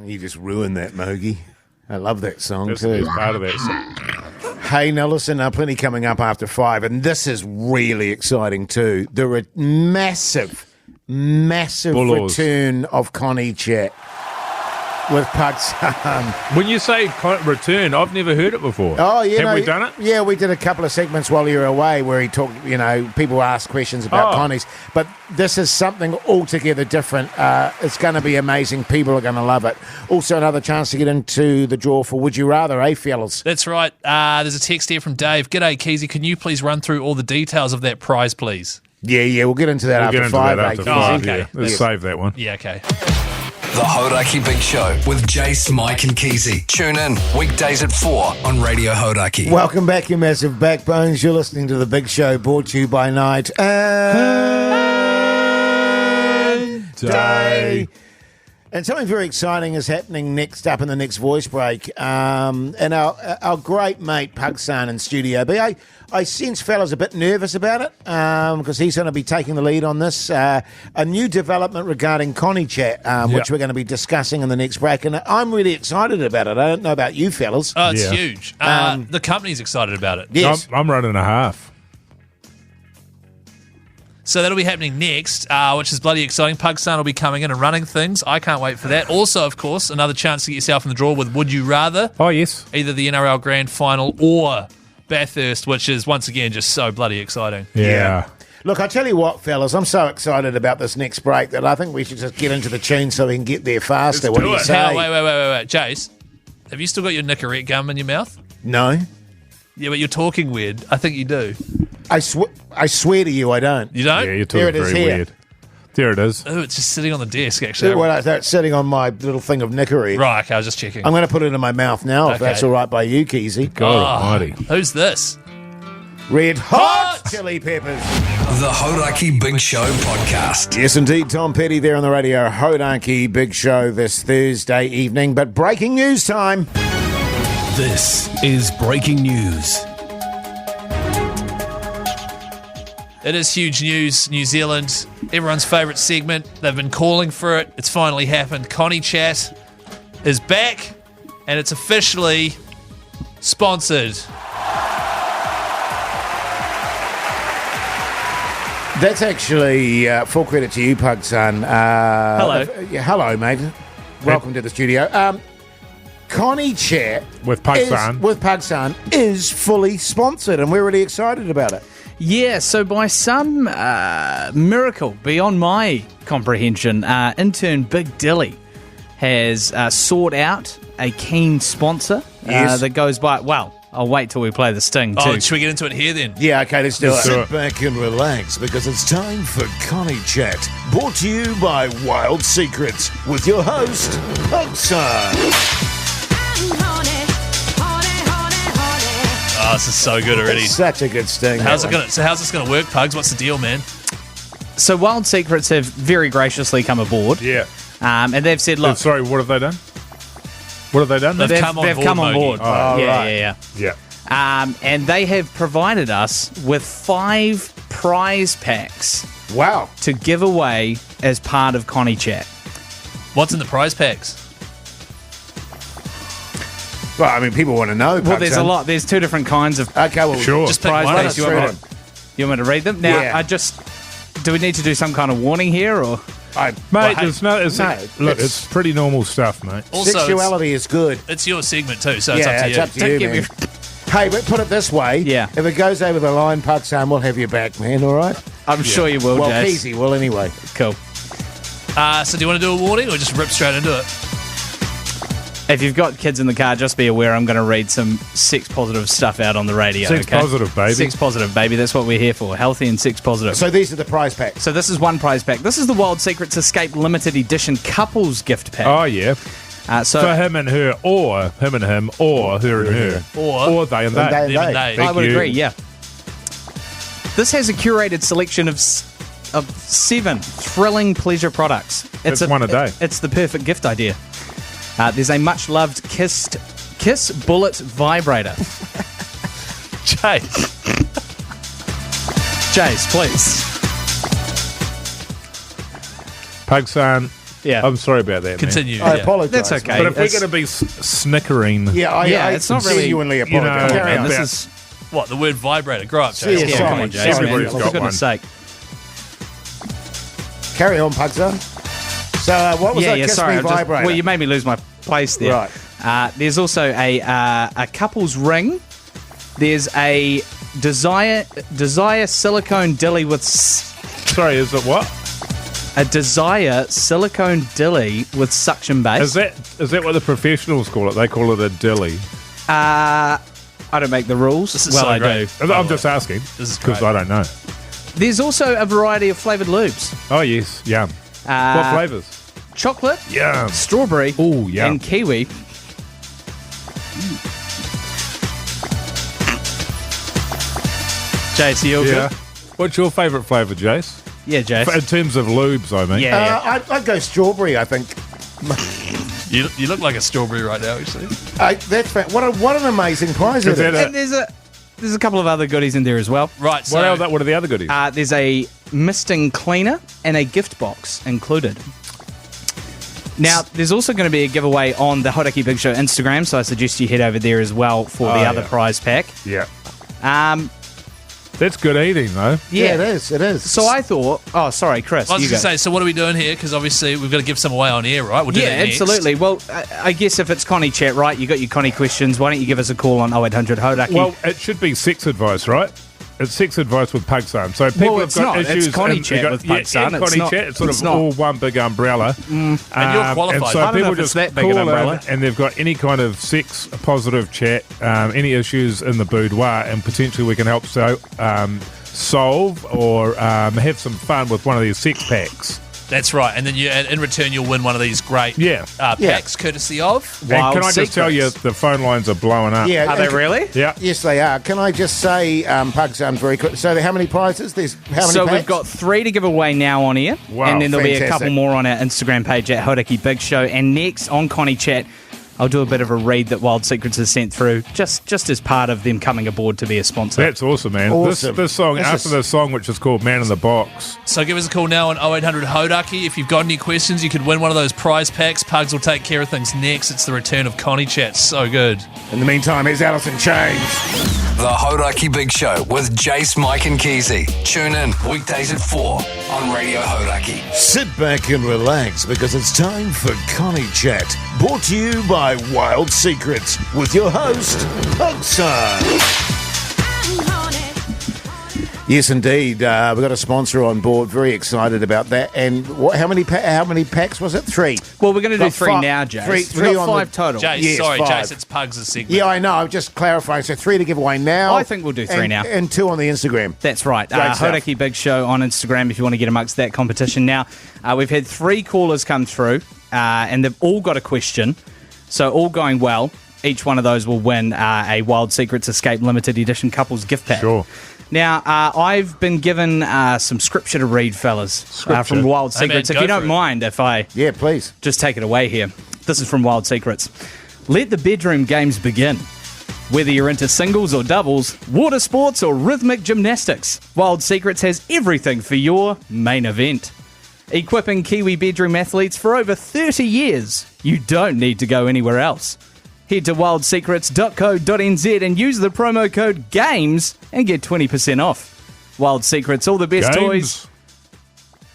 Speaker 4: You just ruined that, Mogi. I love that song
Speaker 5: This
Speaker 4: too.
Speaker 5: is part of that song.
Speaker 4: Hey, now listen, plenty coming up after 5, and this is really exciting too. The massive
Speaker 5: Bulls.
Speaker 4: return of Connie chat. with Pugs.
Speaker 5: When you say return, I've never heard it before.
Speaker 4: Oh, yeah.
Speaker 5: Have we done it?
Speaker 4: Yeah, we did a couple of segments while you were away where he talked, people ask questions about Connie's. But this is something altogether different. It's going to be amazing. People are going to love it. Also, another chance to get into the draw for Would You Rather, fellas?
Speaker 6: That's right. There's a text here from Dave. G'day, Keyzie. Can you please run through all the details of that prize, please?
Speaker 4: Yeah, we'll get into that after 5.
Speaker 6: Okay.
Speaker 5: Yeah. Let's save that one.
Speaker 6: Yeah, okay.
Speaker 1: The Hodaki Big Show with Jase, Mike and Keyzie. Tune in weekdays at 4 on Radio Hodaki.
Speaker 4: Welcome back, you massive backbones. You're listening to The Big Show, brought to you by Night and Day. And something very exciting is happening next up in the next voice break. And our great mate, Pugsan, in Studio B. I sense fella's a bit nervous about it because he's going to be taking the lead on this. A new development regarding Connie Chat, which we're going to be discussing in the next break. And I'm really excited about it. I don't know about you fellas.
Speaker 6: Oh, it's huge. The company's excited about it.
Speaker 4: Yes.
Speaker 5: I'm running a half.
Speaker 6: So that'll be happening next, which is bloody exciting. Pugsan will be coming in and running things. I can't wait for that. Also, of course, another chance to get yourself in the draw with Would You Rather.
Speaker 5: Oh, yes.
Speaker 6: Either the NRL Grand Final or Bathurst, which is, once again, just so bloody exciting.
Speaker 5: Yeah.
Speaker 4: Look, I tell you what, fellas, I'm so excited about this next break that I think we should just get into the tune so we can get there faster.
Speaker 5: Let's
Speaker 4: what do
Speaker 5: do
Speaker 4: you
Speaker 5: it.
Speaker 4: say?
Speaker 6: Wait. Jase, have you still got your Nicorette gum in your mouth?
Speaker 4: No.
Speaker 6: Yeah, but you're talking weird. I think you do.
Speaker 4: I swear to you, I don't.
Speaker 6: You don't?
Speaker 5: Yeah, you're talking
Speaker 4: There it is
Speaker 5: very
Speaker 4: here.
Speaker 5: weird. There it is.
Speaker 6: Oh, it's just sitting on the desk, actually.
Speaker 4: Well, it's sitting on my little thing of Nicorette.
Speaker 6: Right, okay, I was just checking.
Speaker 4: I'm going to put it in my mouth now, if
Speaker 6: Okay.
Speaker 4: that's all right by you, Keyzie.
Speaker 5: God almighty.
Speaker 6: Who's this?
Speaker 4: Red Hot Chili Peppers.
Speaker 1: The Hodaki Big Show podcast.
Speaker 4: Yes, indeed. Tom Petty there on the radio. Hodaki Big Show this Thursday evening. But breaking news time.
Speaker 11: This is breaking news.
Speaker 6: It is huge news, New Zealand. Everyone's favourite segment. They've been calling for it. It's finally happened. Connie Chat is back, and it's officially sponsored.
Speaker 4: That's actually full credit to you, Pugsan.
Speaker 6: Hello.
Speaker 4: Hello, mate. Welcome to the studio. Connie Chat
Speaker 5: With Pugsan.
Speaker 4: is fully sponsored, and we're really excited about it.
Speaker 12: Yeah, so by some miracle beyond my comprehension, intern Big Dilly has sought out a keen sponsor that goes by... Well, I'll wait till we play the sting, too.
Speaker 6: Oh, should we get into it here, then?
Speaker 4: Yeah, okay, let's do it.
Speaker 7: Sit back and relax because it's time for Connie Chat, brought to you by Wild Secrets with your host, Pugsan.
Speaker 6: Oh, this is so good already.
Speaker 4: Such a good sting.
Speaker 6: How's this gonna work, Pugs? What's the deal, man?
Speaker 12: So Wild Secrets have very graciously come aboard.
Speaker 5: Yeah.
Speaker 12: And they've said, look...
Speaker 5: Sorry, what have they done? What have they done?
Speaker 6: They've come on board.
Speaker 5: Oh,
Speaker 12: Yeah.
Speaker 5: Yeah.
Speaker 12: And they have provided us with 5 prize packs.
Speaker 4: Wow.
Speaker 12: To give away as part of Connie Chat.
Speaker 6: What's in the prize packs?
Speaker 4: Well, I mean, people want to know.
Speaker 12: Well, there's a lot. There's 2 different kinds of
Speaker 4: Okay, well,
Speaker 5: Sure.
Speaker 6: Just pick
Speaker 12: prize
Speaker 6: one.
Speaker 12: packs. You want me to read them? Now,
Speaker 4: Yeah.
Speaker 12: do we need to do some kind of warning here, or?
Speaker 5: Mate,
Speaker 4: it's
Speaker 5: pretty normal stuff, mate.
Speaker 6: Also,
Speaker 4: sexuality is good.
Speaker 6: it's your segment too, so
Speaker 4: Yeah,
Speaker 6: it's up to you.
Speaker 4: you, man. Hey, but put it this way.
Speaker 12: Yeah.
Speaker 4: If it goes over the line, Pugsan, we'll have you back, man, all right?
Speaker 12: I'm sure you will,
Speaker 4: Well,
Speaker 12: Jase.
Speaker 4: Keyzie will anyway.
Speaker 12: Cool.
Speaker 6: So do you want to do a warning or just rip straight into it?
Speaker 12: If you've got kids in the car, just be aware I'm going to read some sex-positive stuff out on the radio,
Speaker 5: Sex
Speaker 12: okay?
Speaker 5: positive, baby.
Speaker 12: Sex-positive, baby. That's what we're here for. Healthy and sex-positive.
Speaker 4: So these are the prize packs.
Speaker 12: So this is one prize pack. This is the Wild Secrets Escape Limited Edition Couples Gift Pack.
Speaker 5: Oh, yeah.
Speaker 12: So
Speaker 5: For him and her, or him and him, or her and her.
Speaker 6: Or
Speaker 5: They and
Speaker 4: And
Speaker 5: they.
Speaker 4: they.
Speaker 6: them and they.
Speaker 5: Thank
Speaker 12: I would
Speaker 5: you.
Speaker 12: agree, yeah. This has a curated selection of 7 thrilling pleasure products.
Speaker 5: It's one a day.
Speaker 12: It's the perfect gift idea. There's a much-loved Kiss Bullet Vibrator.
Speaker 6: Jase.
Speaker 12: Jase, please.
Speaker 5: Pugsan,
Speaker 12: Yeah.
Speaker 5: I'm sorry about that,
Speaker 6: Continue.
Speaker 4: I
Speaker 6: yeah.
Speaker 4: apologise.
Speaker 12: That's okay.
Speaker 5: man. But if we're
Speaker 12: It's-
Speaker 5: going to be snickering...
Speaker 4: Yeah,
Speaker 12: Yeah,
Speaker 4: I
Speaker 12: it's not really-
Speaker 4: genuinely
Speaker 5: you know,
Speaker 4: apologise.
Speaker 12: Man,
Speaker 5: about-
Speaker 12: this is...
Speaker 6: What, the word vibrator? Grow up, Jase.
Speaker 4: Yeah,
Speaker 12: Yeah,
Speaker 4: sorry,
Speaker 12: come on, Jase,
Speaker 4: sorry,
Speaker 12: man.
Speaker 5: everybody's
Speaker 12: For
Speaker 5: got
Speaker 12: goodness sake.
Speaker 4: Carry on, Pugsan. So what was that Kiss Me
Speaker 12: sorry.
Speaker 4: Vibrator?
Speaker 12: Well, you made me lose my place there.
Speaker 4: Right.
Speaker 12: There's also a couple's ring. There's a Desire silicone dilly with...
Speaker 5: Sorry, is it what?
Speaker 12: A Desire silicone dilly with suction base.
Speaker 5: Is that what the professionals call it? They call it a dilly.
Speaker 12: I don't make the rules.
Speaker 6: This is so
Speaker 12: I
Speaker 6: great.
Speaker 12: do.
Speaker 5: I'm just asking.
Speaker 6: This is
Speaker 5: because
Speaker 6: great.
Speaker 5: I don't know.
Speaker 12: There's also a variety of flavoured lubes.
Speaker 5: Oh, yes. Yum. What flavours?
Speaker 12: Chocolate,
Speaker 5: Yum.
Speaker 12: strawberry,
Speaker 5: Ooh, yum.
Speaker 12: and kiwi. Jase, you all
Speaker 5: Yeah.
Speaker 12: good?
Speaker 5: What's your favourite flavour, Jase?
Speaker 12: Yeah, Jase.
Speaker 5: In terms of lubes, I mean.
Speaker 12: Yeah.
Speaker 4: I'd go strawberry, I think.
Speaker 6: You look like a strawberry right now, actually.
Speaker 4: What an amazing prize it is.
Speaker 12: And there's a couple of other goodies in there as well.
Speaker 6: Right, so...
Speaker 5: What are the other goodies?
Speaker 12: There's a misting cleaner and a gift box included. Now, there's also going to be a giveaway on the Hodaki Big Show Instagram, so I suggest you head over there as well for the other prize pack.
Speaker 5: Yeah. That's good eating, though.
Speaker 4: Yeah, it is. It is.
Speaker 12: So I thought... Oh, sorry, Chris.
Speaker 6: I was
Speaker 12: you
Speaker 6: going to
Speaker 12: go.
Speaker 6: say, so what are we doing here? Because obviously we've got to give some away on air, right? We'll do that next.
Speaker 12: Absolutely. Well, I guess if it's Connie chat, right, you got your Connie questions, why don't you give us a call on 0800 Hodaki?
Speaker 5: Well, it should be sex advice, right? It's sex advice with Pugson. So people have
Speaker 12: it's
Speaker 5: got
Speaker 12: not.
Speaker 5: issues.
Speaker 12: It's Connie
Speaker 5: and
Speaker 12: chat with Pugson.
Speaker 5: and
Speaker 12: It's
Speaker 5: Connie
Speaker 12: not.
Speaker 5: chat. It's sort
Speaker 12: It's
Speaker 5: of
Speaker 12: not.
Speaker 5: all one big umbrella.
Speaker 6: And you're qualified.
Speaker 5: And so
Speaker 12: I don't
Speaker 5: people
Speaker 12: know if it's
Speaker 5: just
Speaker 12: that big an
Speaker 5: call in
Speaker 12: umbrella.
Speaker 5: and they've got any kind of sex positive chat, any issues in the boudoir, and potentially we can help solve or have some fun with one of these sex packs.
Speaker 6: That's right. And then in return, you'll win one of these great packs, courtesy of...
Speaker 5: And can I just tell you, the phone lines are blowing up.
Speaker 4: Yeah,
Speaker 12: Are they really?
Speaker 5: Yeah.
Speaker 4: Yes, they are. Can I just say, Pugs, very quick. So, how many prizes? There's how many?
Speaker 12: So
Speaker 4: packs?
Speaker 12: we've got 3 to give away now on air.
Speaker 4: Wow,
Speaker 12: and then there'll be a
Speaker 4: fantastic.
Speaker 12: couple more on our Instagram page at Hodaki Big Show. And next on Connie Chat, I'll do a bit of a read that Wild Secrets has sent through, just as part of them coming aboard to be a sponsor.
Speaker 5: That's awesome, man.
Speaker 4: Awesome.
Speaker 5: This song, after the song, which is called Man in the Box.
Speaker 6: So give us a call now on 0800 Hodaki. If you've got any questions, you could win one of those prize packs. Pugs will take care of things next. It's the return of Connie Chat. So good.
Speaker 4: In the meantime, here's Alice in Chains.
Speaker 1: The Hodaki Big Show with Jase, Mike and Keyzie. Tune in weekdays at 4 on Radio Hodaki.
Speaker 7: Sit back and relax because it's time for Connie Chat. Brought to you by Wild Secrets with your host, Pugson.
Speaker 4: Yes, indeed. We've got a sponsor on board. Very excited about that. And how many packs was it? 3.
Speaker 12: Well, we're going to do
Speaker 4: Got
Speaker 12: 3
Speaker 4: five-
Speaker 12: now, Jase.
Speaker 4: three
Speaker 12: We've got
Speaker 4: on
Speaker 12: 5 total.
Speaker 6: Jase,
Speaker 4: Yes,
Speaker 6: sorry,
Speaker 4: 5.
Speaker 6: Jase, it's Pugs' segment.
Speaker 4: Yeah, I know. I'm just clarifying. So 3 to give away now.
Speaker 12: I think we'll do 3 now.
Speaker 4: And 2 on the Instagram.
Speaker 12: That's right.
Speaker 4: Great stuff.
Speaker 12: Hodaki Big Show on Instagram if you want to get amongst that competition. Now, we've had 3 callers come through, and they've all got a question. So all going well. Each one of those will win a Wild Secrets Escape Limited Edition Couples gift pack.
Speaker 5: Sure.
Speaker 12: Now, I've been given some scripture to read, fellas, from Wild
Speaker 6: Hey, man,
Speaker 12: Secrets. If
Speaker 6: go
Speaker 12: you
Speaker 6: for
Speaker 12: don't
Speaker 6: it.
Speaker 12: mind, if I
Speaker 4: Yeah, please.
Speaker 12: just take it away here. This is from Wild Secrets. Let the bedroom games begin. Whether you're into singles or doubles, water sports or rhythmic gymnastics, Wild Secrets has everything for your main event. Equipping Kiwi bedroom athletes for over 30 years, you don't need to go anywhere else. Head to wildsecrets.co.nz and use the promo code GAMES and get 20% off. Wild Secrets, all the best toys,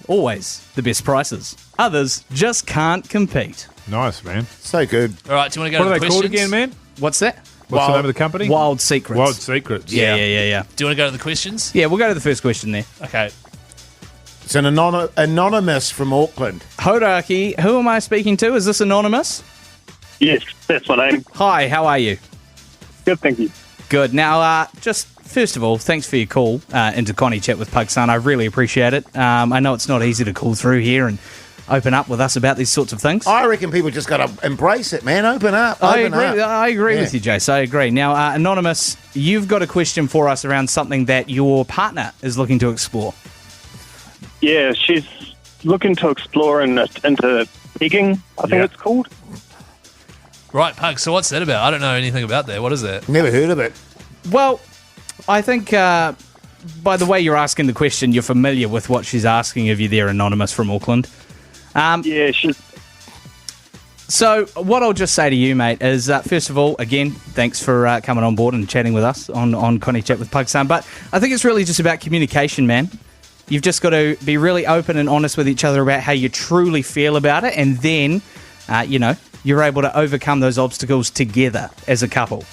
Speaker 12: always the best prices. Others just can't compete.
Speaker 5: Nice, man.
Speaker 4: So good.
Speaker 6: All right, do you want to go
Speaker 5: What
Speaker 6: to
Speaker 5: are
Speaker 6: the
Speaker 5: they called
Speaker 6: questions?
Speaker 5: again, man?
Speaker 12: What's that?
Speaker 5: What's the name of the company?
Speaker 12: Wild Secrets.
Speaker 5: Wild Secrets.
Speaker 12: Yeah.
Speaker 6: Do you want to go to the questions?
Speaker 12: Yeah, we'll go to the first question there.
Speaker 6: Okay.
Speaker 4: It's an anonymous from Auckland.
Speaker 12: Hodaki, who am I speaking to? Is this anonymous?
Speaker 8: Yes, that's my name.
Speaker 12: Hi, how are you?
Speaker 8: Good, thank you.
Speaker 12: Good. Now, just first of all, thanks for your call into Connie Chat with Pugson. I really appreciate it. I know it's not easy to call through here and open up with us about these sorts of things.
Speaker 4: I reckon people just got to embrace it, man. Open up.
Speaker 12: I
Speaker 4: Open
Speaker 12: agree.
Speaker 4: up.
Speaker 12: I agree
Speaker 4: Yeah.
Speaker 12: with you, Jase. I agree. Now, Anonymous, you've got a question for us around something that your partner is looking to explore.
Speaker 8: Yeah, she's looking to explore into pegging, I think it's called.
Speaker 6: Right, Pug, so what's that about? I don't know anything about that. What is that?
Speaker 4: Never heard of it.
Speaker 12: Well, I think by the way you're asking the question, you're familiar with what she's asking of you there, Anonymous from Auckland.
Speaker 8: Yeah, she's...
Speaker 12: So what I'll just say to you, mate, is first of all, again, thanks for coming on board and chatting with us on Connie Chat with Pugson. But I think it's really just about communication, man. You've just got to be really open and honest with each other about how you truly feel about it, and then, you're able to overcome those obstacles together as a couple.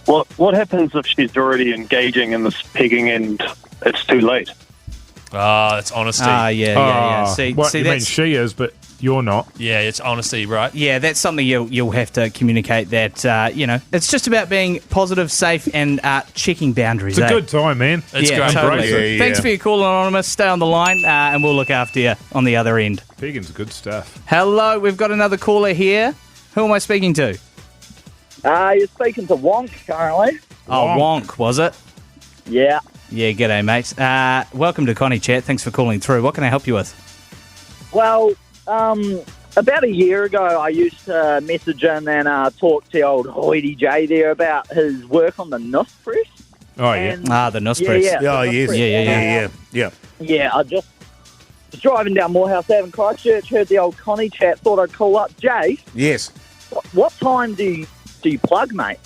Speaker 8: What happens if she's already engaging in this pegging and it's too late?
Speaker 6: That's honesty.
Speaker 12: Yeah. See,
Speaker 5: you mean
Speaker 12: that's,
Speaker 5: she is, but you're not.
Speaker 6: Yeah, it's honesty, right?
Speaker 12: yeah, that's something you'll have to communicate. That it's just about being positive, safe, and checking boundaries.
Speaker 5: It's a good time, man.
Speaker 6: It's
Speaker 12: yeah,
Speaker 6: great.
Speaker 12: totally.
Speaker 5: Embrace it.
Speaker 12: Thanks for your call, Anonymous. Stay on the line, and we'll look after you on the other end.
Speaker 5: Pegging's good stuff.
Speaker 12: Hello, we've got another caller here. Who am I speaking to?
Speaker 13: You're speaking to Wonk currently.
Speaker 12: Oh, Wonk, was it?
Speaker 13: Yeah.
Speaker 12: Yeah, g'day, mate. Welcome to Connie Chat. Thanks for calling through. What can I help you with?
Speaker 13: Well, about a year ago, I used to message in and talk to old Hoity J there about his work on the Nuss press.
Speaker 5: Oh, yeah.
Speaker 12: The Nuss press.
Speaker 13: Yeah.
Speaker 4: Oh, yes. Yeah.
Speaker 13: Yeah, I just was driving down Morehouse Ave in Christchurch, heard the old Connie Chat, thought I'd call up. Jase,
Speaker 4: Yes.
Speaker 13: what time do you plug, mate?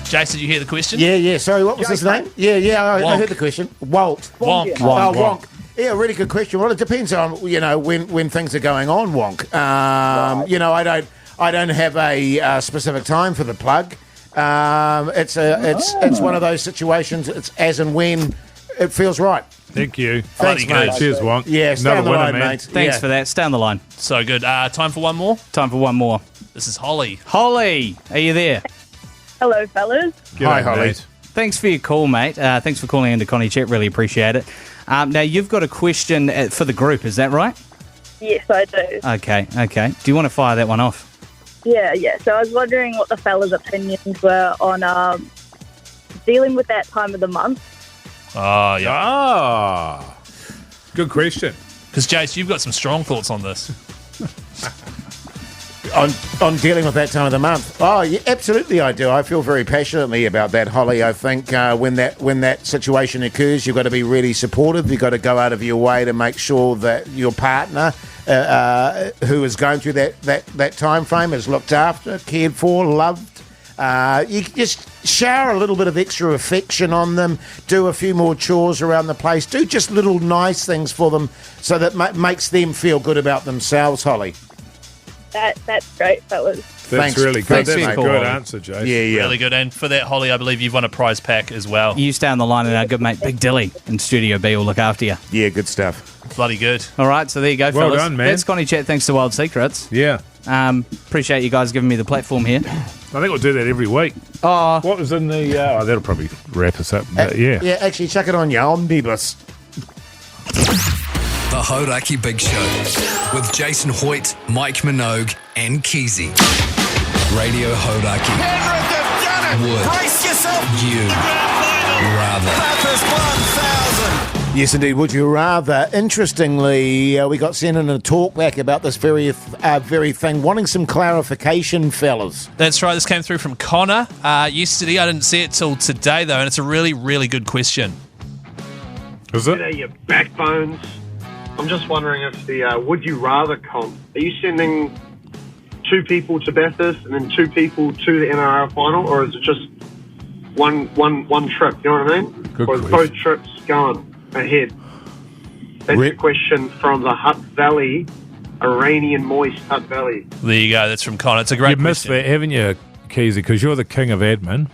Speaker 6: Jase, did you hear the question?
Speaker 4: Yeah. Sorry, what was his name? Yeah, I
Speaker 6: Wonk.
Speaker 4: heard the question. Walt.
Speaker 6: Wonk.
Speaker 4: Wonk. Yeah, really good question. Well, it depends on when things are going on, Wonk. I don't have a specific time for the plug. It's one of those situations. It's as and when it feels right.
Speaker 5: Thank you.
Speaker 6: Bloody good.
Speaker 5: Cheers, Wonk.
Speaker 4: Yeah, stay
Speaker 5: Another
Speaker 4: on the
Speaker 5: winner,
Speaker 4: line,
Speaker 5: man.
Speaker 4: mate.
Speaker 12: Thanks for that. Stay on the line.
Speaker 6: So good. Time for one more?
Speaker 12: Time for one more.
Speaker 6: This is Holly.
Speaker 12: Holly, are you there?
Speaker 14: Hello, fellas.
Speaker 4: Hi, Holly.
Speaker 5: Mate.
Speaker 12: Thanks for your call, mate. Thanks for calling into Connie Chat. Really appreciate it. Now, you've got a question for the group, is that right?
Speaker 14: Yes, I do.
Speaker 12: Okay. Do you want to fire that one off?
Speaker 14: Yeah. So I was wondering what the fellas' opinions were on dealing with that time of the month.
Speaker 6: Oh, yeah.
Speaker 5: Good question.
Speaker 6: Because, Jase, you've got some strong thoughts on this.
Speaker 4: On dealing with that time of the month. Oh, yeah, absolutely I do. I feel very passionately about that, Holly. I think when that situation occurs, you've got to be really supportive. You've got to go out of your way to make sure that your partner who is going through that time frame is looked after, cared for, loved. You just shower a little bit of extra affection on them, do a few more chores around the place, do just little nice things for them so that makes them feel good about themselves, Holly.
Speaker 14: That's great, fellas.
Speaker 5: That's really good.
Speaker 12: Thanks for
Speaker 5: That's
Speaker 12: your
Speaker 5: a
Speaker 12: call,
Speaker 5: good
Speaker 12: Holly.
Speaker 5: answer, Jase.
Speaker 4: Yeah.
Speaker 6: Really good. And for that, Holly, I believe you've won a prize pack as well.
Speaker 12: You stay on the line and our good mate Big Dilly in Studio B will look after you.
Speaker 4: Yeah, good stuff.
Speaker 6: Bloody good.
Speaker 12: All right, so there you go,
Speaker 5: Well
Speaker 12: fellas.
Speaker 5: done, man.
Speaker 12: That's Connie Chat thanks to Wild Secrets.
Speaker 5: Yeah.
Speaker 12: Appreciate you guys giving me the platform here.
Speaker 5: I think we'll do that every week.
Speaker 12: Oh,
Speaker 5: What was in the... that'll probably wrap us up. But yeah.
Speaker 4: Yeah, actually, chuck it on your omnibus.
Speaker 1: The Hodaki Big Show with Jason Hoyt, Mike Minogue, and Keyzie. Radio Hodaki.
Speaker 3: Penrith have done it.
Speaker 1: Would
Speaker 3: Brace yourself.
Speaker 1: you rather?
Speaker 3: Bathurst 1000.
Speaker 4: Yes, indeed. Would you rather? Interestingly, we got sent in a talk back about this very thing, wanting some clarification, fellas.
Speaker 6: That's right. This came through from Connor yesterday. I didn't see it till today, though, and it's a really, really good question.
Speaker 5: Is it?
Speaker 15: G'day, you backbones. I'm just wondering if the would you rather comp, are you sending 2 people to Bathurst and then 2 people to the NRL final, or is it just one trip? You know what I mean?
Speaker 5: Good
Speaker 15: or is
Speaker 5: question.
Speaker 15: both trips going ahead? That's the question from the Hutt Valley, a rainy and moist Hutt Valley.
Speaker 6: There you go. That's from Connor. It's a great
Speaker 5: You've missed
Speaker 6: question.
Speaker 5: that, haven't you, Keyzie? Because you're the king of admin.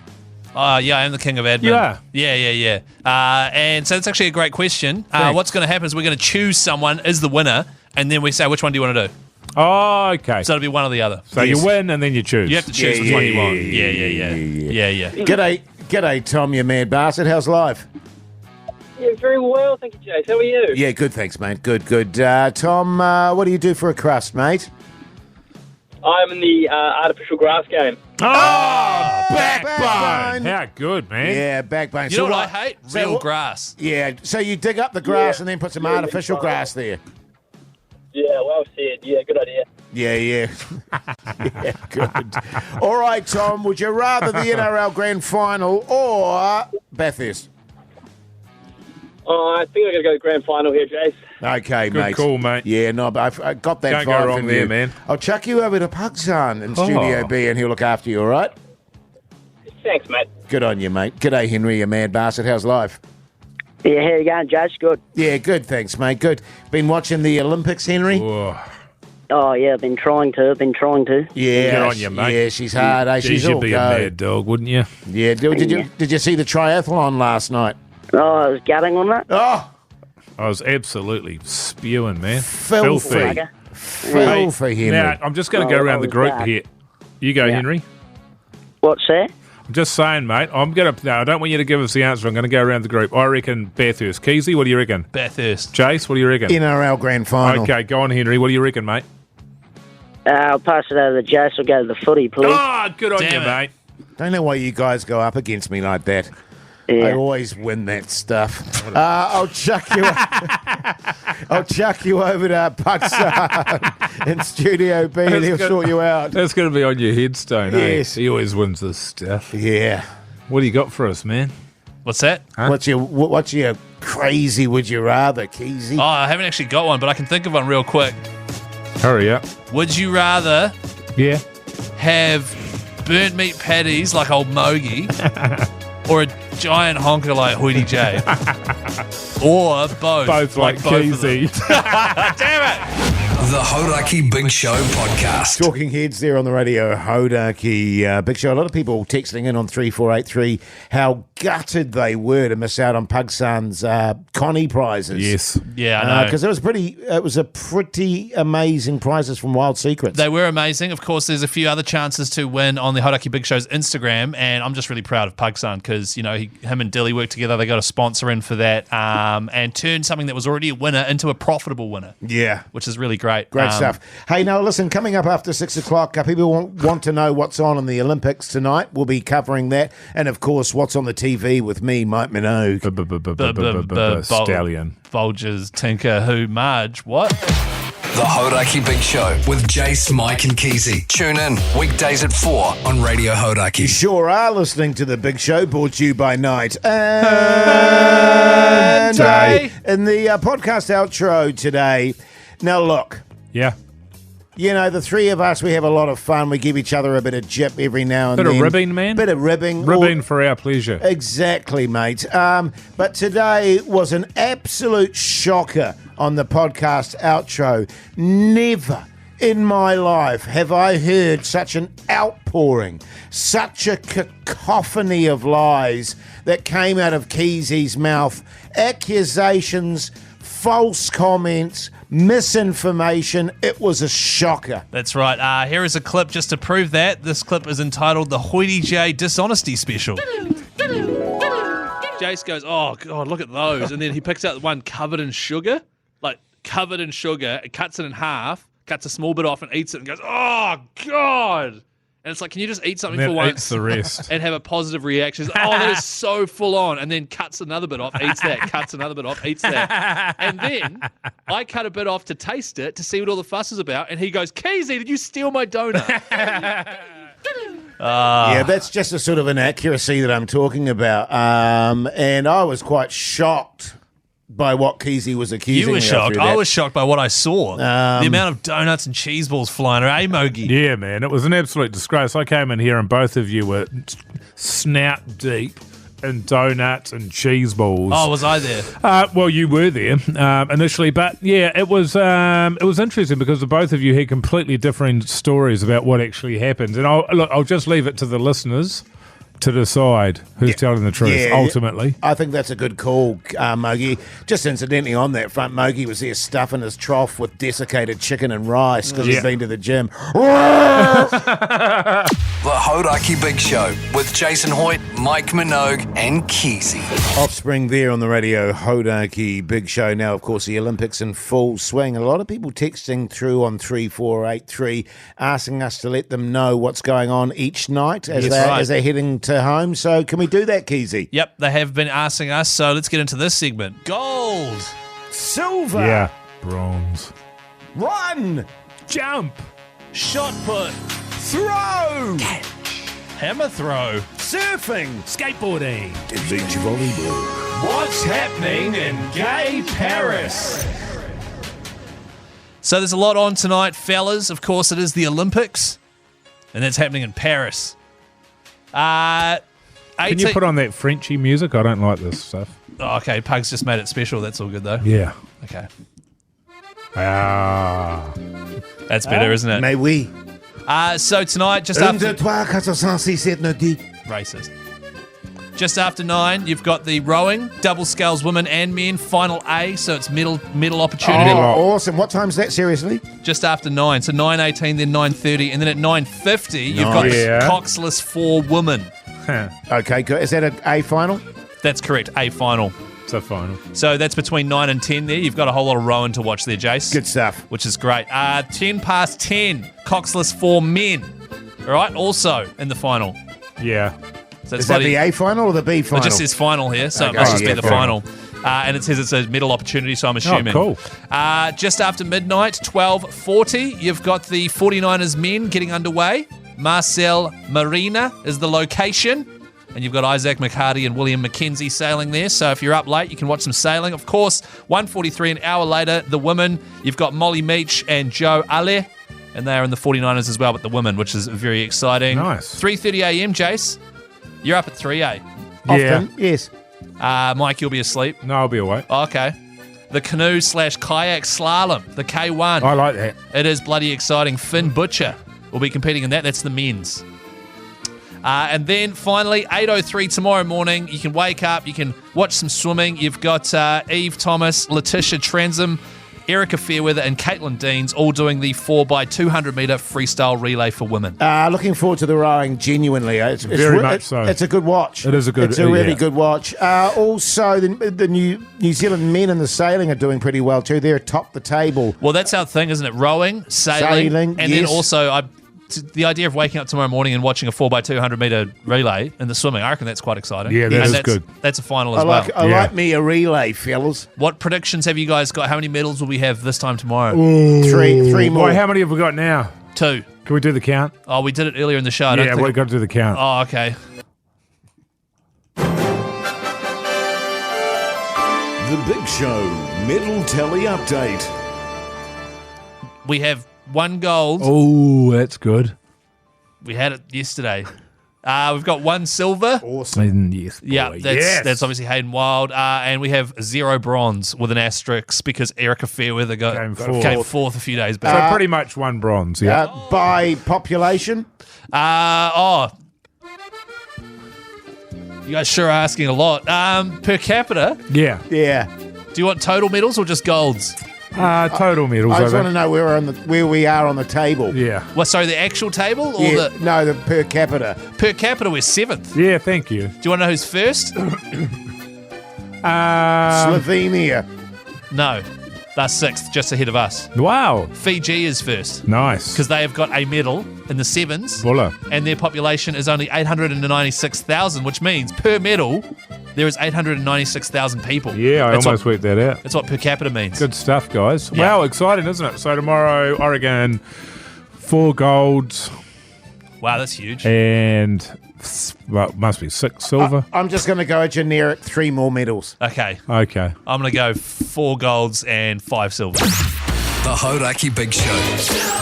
Speaker 6: Yeah, I am the king of admin. Yeah. And so it's actually a great question. What's going to happen is we're going to choose someone as the winner, and then we say, which one do you want to do?
Speaker 5: Oh, okay.
Speaker 6: So it'll be one or the other.
Speaker 5: So you win and then you choose.
Speaker 6: You have to choose which one you want. Yeah.
Speaker 4: G'day, Tom, you mad bastard. How's life?
Speaker 16: Yeah, very well, thank you, Jase. How are you?
Speaker 4: Yeah, good, thanks, mate. Good. Tom, what do you do for a crust, mate?
Speaker 16: I'm in the artificial grass game.
Speaker 5: Oh, backbone. How good, man.
Speaker 4: Yeah, backbone.
Speaker 6: You know what I hate? Real grass.
Speaker 4: Yeah, so you dig up the grass and then put some artificial grass there.
Speaker 16: Yeah, well said. Yeah, good idea.
Speaker 4: Yeah. Yeah, good. All right, Tom, would you rather the NRL Grand Final or Bathurst?
Speaker 16: I think I'm going to go grand final here, Jase.
Speaker 4: Okay,
Speaker 5: Good
Speaker 4: mate.
Speaker 5: call, mate.
Speaker 4: Yeah, no, but I got that
Speaker 5: Can't go
Speaker 4: vibe
Speaker 5: wrong
Speaker 4: from
Speaker 5: there,
Speaker 4: you.
Speaker 5: man.
Speaker 4: I'll chuck you over to Pugson in Studio B and he'll look after you, all right?
Speaker 16: Thanks, mate.
Speaker 4: Good on you, mate. G'day, Henry, you mad bastard. How's life?
Speaker 17: Yeah, how you going, Jase? Good.
Speaker 4: Yeah, good, thanks, mate. Good. Been watching the Olympics, Henry?
Speaker 17: Oh, yeah, I've been trying to.
Speaker 4: Yeah.
Speaker 5: Good on you, mate.
Speaker 4: Yeah, she's hard, eh? She's
Speaker 5: You'd
Speaker 4: all
Speaker 5: be
Speaker 4: go.
Speaker 5: a mad dog, wouldn't you?
Speaker 4: Yeah, did you see the triathlon last night?
Speaker 17: Oh, I was gutting on that.
Speaker 4: Oh!
Speaker 5: I was absolutely spewing, man.
Speaker 4: Filthy. Filthy, Henry.
Speaker 5: Now, I'm just going to go around the group here. You go, Henry.
Speaker 17: What's that?
Speaker 5: I'm just saying, mate. I don't want you to give us the answer. I'm going to go around the group. I reckon Bathurst. Keyzie, what do you reckon?
Speaker 6: Bathurst.
Speaker 5: Jase, what do you reckon?
Speaker 4: NRL Grand Final.
Speaker 5: Okay, go on, Henry. What do you reckon, mate?
Speaker 17: I'll pass it over to Jase. I'll go to the footy, please.
Speaker 5: Oh, good on you, mate.
Speaker 4: Don't know why you guys go up against me like that.
Speaker 17: Yeah.
Speaker 4: I always win that stuff. I'll chuck you. I'll chuck you over to Puxar in Studio B, and he'll sort you out.
Speaker 5: That's going to be on your headstone.
Speaker 4: Yes.
Speaker 5: He always wins this stuff.
Speaker 4: Yeah.
Speaker 5: What do you got for us, man?
Speaker 6: What's that?
Speaker 5: Huh?
Speaker 4: What's your crazy would you rather, Keyzie?
Speaker 6: Oh, I haven't actually got one, but I can think of one real quick.
Speaker 5: Hurry up.
Speaker 6: Would you rather have burnt meat patties like old Mogi or a giant honker like Hoity J? Or both?
Speaker 5: Both like Keyzie.
Speaker 6: Damn it!
Speaker 1: The Hodaki Big Show podcast.
Speaker 4: Talking heads there on the radio, Hodaki Big Show. A lot of people texting in on 3483 how gutted they were to miss out on Pugsan's Connie prizes.
Speaker 5: Yes.
Speaker 6: Yeah, I know.
Speaker 4: Because it was a pretty amazing prizes from Wild Secrets.
Speaker 6: They were amazing. Of course, there's a few other chances to win on the Hodaki Big Show's Instagram, and I'm just really proud of Pugsan because, you know, him and Dilly worked together. They got a sponsor in for that and turned something that was already a winner into a profitable winner.
Speaker 4: Yeah.
Speaker 6: Which is really great.
Speaker 4: Great stuff. Hey, now listen, coming up after 6 o'clock, people want to know what's on in the Olympics tonight. We'll be covering that. And, of course, what's on the TV with me, Mike Minogue.
Speaker 5: Stallion.
Speaker 6: Folgers, Tinker, who, Marge, what?
Speaker 1: The Hodaki Big Show with Jase, Mike and Keyzie. Tune in weekdays at 4 on Radio Hodaki.
Speaker 4: You sure are listening to The Big Show, brought to you by Night and Day. In the podcast outro today. Now, look.
Speaker 5: Yeah.
Speaker 4: You know, the three of us, we have a lot of fun. We give each other a bit of jip every now and then.
Speaker 5: Bit of ribbing, man.
Speaker 4: Bit of ribbing.
Speaker 5: Ribbing for our pleasure.
Speaker 4: Exactly, mate. But today was an absolute shocker on the podcast outro. Never in my life have I heard such an outpouring, such a cacophony of lies that came out of Keyzie's mouth. Accusations, false comments, misinformation. It was a shocker.
Speaker 6: That's right. Here is a clip just to prove that. This clip is entitled The Hoity J Dishonesty Special. Jase goes, oh, God, look at those. And then he picks out one covered in sugar, cuts it in half, cuts a small bit off and eats it and goes, oh, God. And it's like, can you just eat something for once
Speaker 5: eats the rest.
Speaker 6: and have a positive reaction? Oh, that is so full on. And then cuts another bit off, eats that, cuts another bit off, eats that. And then I cut a bit off to taste it, to see what all the fuss is about. And he goes, Keyzie, did you steal my donut?
Speaker 4: Yeah, that's just a sort of inaccuracy that I'm talking about. And I was quite shocked by what Keyzie was accusing
Speaker 6: You were
Speaker 4: me of
Speaker 6: shocked.
Speaker 4: through that.
Speaker 6: I was shocked by what I saw. The amount of donuts and cheese balls flying around. Hey, Mogi.
Speaker 5: Yeah, man. It was an absolute disgrace. I came in here and both of you were snout deep in donuts and cheese balls.
Speaker 6: Oh, was I there?
Speaker 5: Well, you were there initially, but yeah, it was interesting because the both of you had completely different stories about what actually happened. And I'll just leave it to the listeners to decide who's telling the truth, ultimately.
Speaker 4: I think that's a good call, Mogi. Just incidentally on that front, Mogi was there stuffing his trough with desiccated chicken and rice because he's been to the gym.
Speaker 1: The Hodaki Big Show with Jason Hoyt, Mike Minogue and Keyzie.
Speaker 4: Offspring there on the radio, Hodaki Big Show. Now, of course, the Olympics in full swing. A lot of people texting through on 3483 asking us to let them know what's going on each night as they're heading to home. So can we do that, Keyzie?
Speaker 6: Yep, they have been asking us, so let's get into this segment. Gold.
Speaker 4: Silver.
Speaker 5: Yeah. Bronze.
Speaker 4: Run.
Speaker 5: Jump.
Speaker 6: Shot put.
Speaker 4: Throw.
Speaker 6: Catch. Hammer throw.
Speaker 4: Surfing.
Speaker 5: Skateboarding.
Speaker 4: Beach volleyball.
Speaker 11: What's happening in gay Paris?
Speaker 6: So there's a lot on tonight, fellas. Of course, it is the Olympics, and that's happening in Paris.
Speaker 5: Can you put on that Frenchy music? I don't like this stuff.
Speaker 6: Oh, okay, Pug's just made it special. That's all good, though.
Speaker 5: Yeah.
Speaker 6: Okay.
Speaker 5: That's
Speaker 6: better, isn't it?
Speaker 4: Mais oui.
Speaker 6: So tonight, just
Speaker 4: Un,
Speaker 6: after...
Speaker 4: deux, trois, quatre, cinq, six, sept, neuf, dix.
Speaker 6: Racist. Just after 9, you've got the rowing, double sculls, women and men, final A, so it's middle opportunity.
Speaker 4: Oh, awesome. What time's that, seriously?
Speaker 6: Just after 9, so 9:18, then 9:30, and then at 9:50, you've got the coxless 4 women.
Speaker 4: Okay, good. Is that an A final?
Speaker 6: That's correct, A final.
Speaker 5: It's a final.
Speaker 6: So that's between 9 and 10 there. You've got a whole lot of rowing to watch there, Jase.
Speaker 4: Good stuff.
Speaker 6: Which is great. 10 past 10, coxless 4 men. All right, also in the final.
Speaker 5: Yeah.
Speaker 6: So
Speaker 4: is that the A final or the B final?
Speaker 6: It just says final here, so it must just be the final. And it says it's a middle opportunity, so I'm assuming.
Speaker 5: Oh, cool.
Speaker 6: Just after midnight, 12:40, you've got the 49ers men getting underway. Marcel Marina is the location. And you've got Isaac McHardy and William McKenzie sailing there. So if you're up late, you can watch some sailing. Of course, 1:43, an hour later, the women. You've got Molly Meach and Joe Ale. And they are in the 49ers as well, but the women, which is very exciting.
Speaker 5: Nice.
Speaker 6: 3:30 a.m., Jase. You're up at 3 a.m.
Speaker 4: Often, yes.
Speaker 6: Mike, you'll be asleep.
Speaker 5: No, I'll be awake.
Speaker 6: Okay. The canoe/kayak slalom, the K1.
Speaker 5: I like that.
Speaker 6: It is bloody exciting. Finn Butcher will be competing in that. That's the men's. And then finally, 8:03 tomorrow morning, you can wake up, you can watch some swimming. You've got Eve Thomas, Letitia Transom, Erica Fairweather and Caitlin Deans all doing the 4x200 metre freestyle relay for women.
Speaker 4: Looking forward to the rowing, genuinely. It's
Speaker 5: Very much so.
Speaker 4: It's a good watch.
Speaker 5: It is a good
Speaker 4: It's a really good watch. Also, the New Zealand men in the sailing are doing pretty well too. They're atop the table.
Speaker 6: Well, that's our thing, isn't it? Rowing, sailing and then
Speaker 4: yes.
Speaker 6: also the idea of waking up tomorrow morning and watching a 4x200 metre relay in the swimming, I reckon that's quite exciting.
Speaker 5: Yeah, that is good.
Speaker 6: That's a final as
Speaker 4: I like me a relay, fellas.
Speaker 6: What predictions have you guys got? How many medals will we have this time tomorrow?
Speaker 4: Three more.
Speaker 5: Boy, how many have we got now?
Speaker 6: 2.
Speaker 5: Can we do the count?
Speaker 6: Oh, we did it earlier in the show. I don't
Speaker 5: Yeah,
Speaker 6: think
Speaker 5: we've got to do the count.
Speaker 6: Oh, okay.
Speaker 7: The Big Show Medal Tally Update.
Speaker 6: We have 1 gold.
Speaker 5: Oh, that's good.
Speaker 6: We had it yesterday. We've got 1 silver.
Speaker 4: Awesome.
Speaker 5: Yes, boy.
Speaker 6: Yeah, that's obviously Hayden Wild. And we have 0 bronze with an asterisk because Erica Fairweather came fourth a few days back.
Speaker 5: So pretty much 1 bronze, yeah.
Speaker 4: By population?
Speaker 6: You guys sure are asking a lot. Per capita?
Speaker 5: Yeah.
Speaker 4: Yeah.
Speaker 6: Do you want total medals or just golds?
Speaker 5: Total medals.
Speaker 4: I just want to know where we are on the table.
Speaker 5: Yeah.
Speaker 6: Well, sorry, the actual table or
Speaker 4: No, the per capita.
Speaker 6: Per capita, we're 7th.
Speaker 5: Yeah, thank you.
Speaker 6: Do you want to know who's first?
Speaker 4: Slovenia.
Speaker 6: No, they're 6th, just ahead of us.
Speaker 5: Wow.
Speaker 6: Fiji is first.
Speaker 5: Nice.
Speaker 6: Because they have got a medal in the 7s.
Speaker 5: Bulla.
Speaker 6: And their population is only 896,000, which means per medal, there is 896,000 people.
Speaker 5: Yeah, I almost worked that out.
Speaker 6: That's what per capita means.
Speaker 5: Good stuff, guys.
Speaker 6: Yeah.
Speaker 5: Wow, exciting, isn't it? So tomorrow, Oregon, 4 golds.
Speaker 6: Wow, that's huge.
Speaker 5: And, well, must be 6 silver.
Speaker 4: I'm just going to go a generic 3 more medals.
Speaker 6: Okay.
Speaker 5: Okay.
Speaker 6: I'm going to go 4 golds and 5 silver.
Speaker 1: The Hodaki Big Show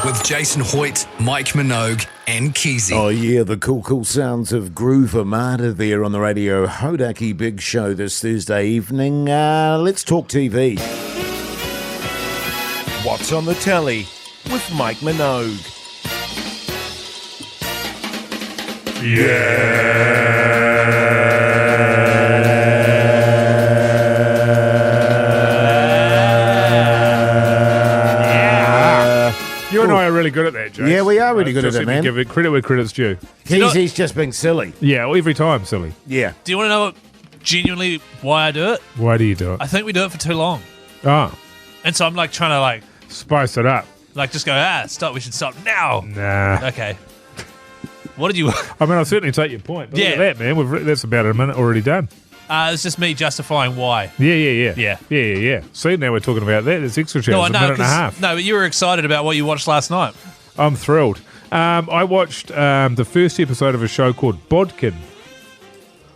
Speaker 1: with Jason Hoyt, Mike Minogue, and Keyzie.
Speaker 4: Oh, yeah, the cool sounds of Groove Armada there on the radio. Hodaki Big Show this Thursday evening. Let's talk TV.
Speaker 7: What's on the telly with Mike Minogue.
Speaker 5: You and I are really good at that, Jase.
Speaker 4: Yeah, we are really good at it, man.
Speaker 5: Give it credit where credit's due.
Speaker 4: Keyzie's just being silly.
Speaker 5: Yeah, well, every time, silly.
Speaker 4: Yeah.
Speaker 6: Do you want to know genuinely why I do it?
Speaker 5: Why do you do it?
Speaker 6: I think we do it for too long.
Speaker 5: Oh.
Speaker 6: And so I'm like trying to like
Speaker 5: spice it up.
Speaker 6: Like just go, stop, we should stop now.
Speaker 5: Nah.
Speaker 6: Okay. What did you...
Speaker 5: I mean, I'll certainly take your point. But
Speaker 6: Yeah.
Speaker 5: look at that, man. That's about a minute already done.
Speaker 6: It's just me justifying why.
Speaker 5: Yeah. See, now we're talking about that. It's extra chance. A minute and a half.
Speaker 6: No, but you were excited about what you watched last night.
Speaker 5: I'm thrilled. I watched the first episode of a show called Bodkin.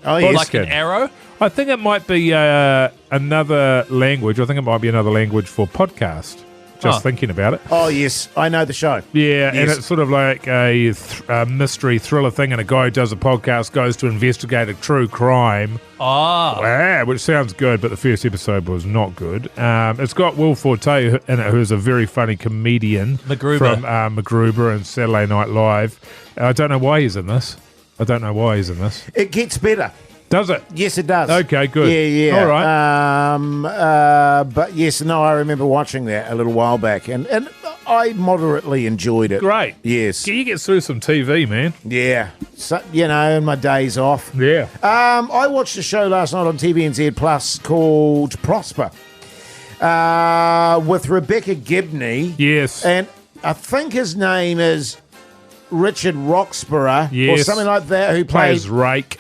Speaker 4: Oh, yes.
Speaker 6: Like an arrow?
Speaker 5: I think it might be another language. I think it might be another language for podcast. just thinking about it.
Speaker 4: Oh, yes. I know the show.
Speaker 5: Yeah, and
Speaker 4: Yes.
Speaker 5: it's sort of like a mystery thriller thing, and a guy who does a podcast goes to investigate a true crime.
Speaker 6: Oh.
Speaker 5: Which sounds good, but the first episode was not good. It's got Will Forte in it, who's a very funny comedian
Speaker 6: MacGruber.
Speaker 5: from MacGruber and Saturday Night Live. I don't know why he's in this.
Speaker 4: It gets better.
Speaker 5: Does it?
Speaker 4: Yes, it does.
Speaker 5: Okay, good.
Speaker 4: Yeah.
Speaker 5: All right.
Speaker 4: But yes, no, I remember watching that a little while back, and I moderately enjoyed it.
Speaker 5: Great.
Speaker 4: Yes.
Speaker 5: You get through some TV, man.
Speaker 4: Yeah. So, in my days off.
Speaker 5: Yeah.
Speaker 4: I watched a show last night on TV and Z Plus called Prosper with Rebecca Gibney.
Speaker 5: Yes.
Speaker 4: And I think his name is Richard Roxburgh or something like that, who
Speaker 5: plays Rake.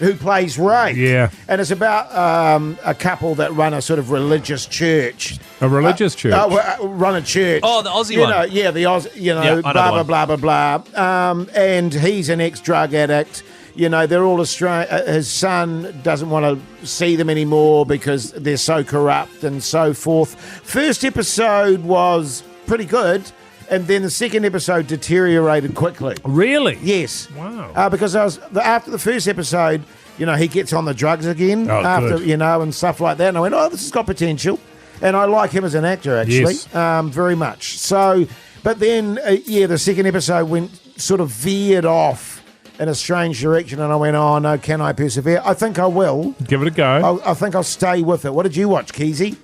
Speaker 4: Yeah. And it's about a couple that run a sort of religious church.
Speaker 5: A religious church?
Speaker 4: Run a church.
Speaker 6: Oh, the Aussie one.
Speaker 4: Yeah, the Aussie,
Speaker 6: Yeah, I know the
Speaker 4: blah,
Speaker 6: one.
Speaker 4: blah, blah. And he's an ex-drug addict. They're all estranged. His son doesn't want to see them anymore because they're so corrupt and so forth. First episode was pretty good. And then the second episode deteriorated quickly.
Speaker 5: Really?
Speaker 4: Yes.
Speaker 5: Wow.
Speaker 4: Because after the first episode, he gets on the drugs again.
Speaker 5: Good.
Speaker 4: And stuff like that. And I went, this has got potential. And I like him as an actor, actually, very much. So, but then, the second episode sort of veered off in a strange direction. And I went, oh, no, can I persevere? I think I will.
Speaker 5: Give it a go.
Speaker 4: I think I'll stay with it. What did you watch, Keyzie?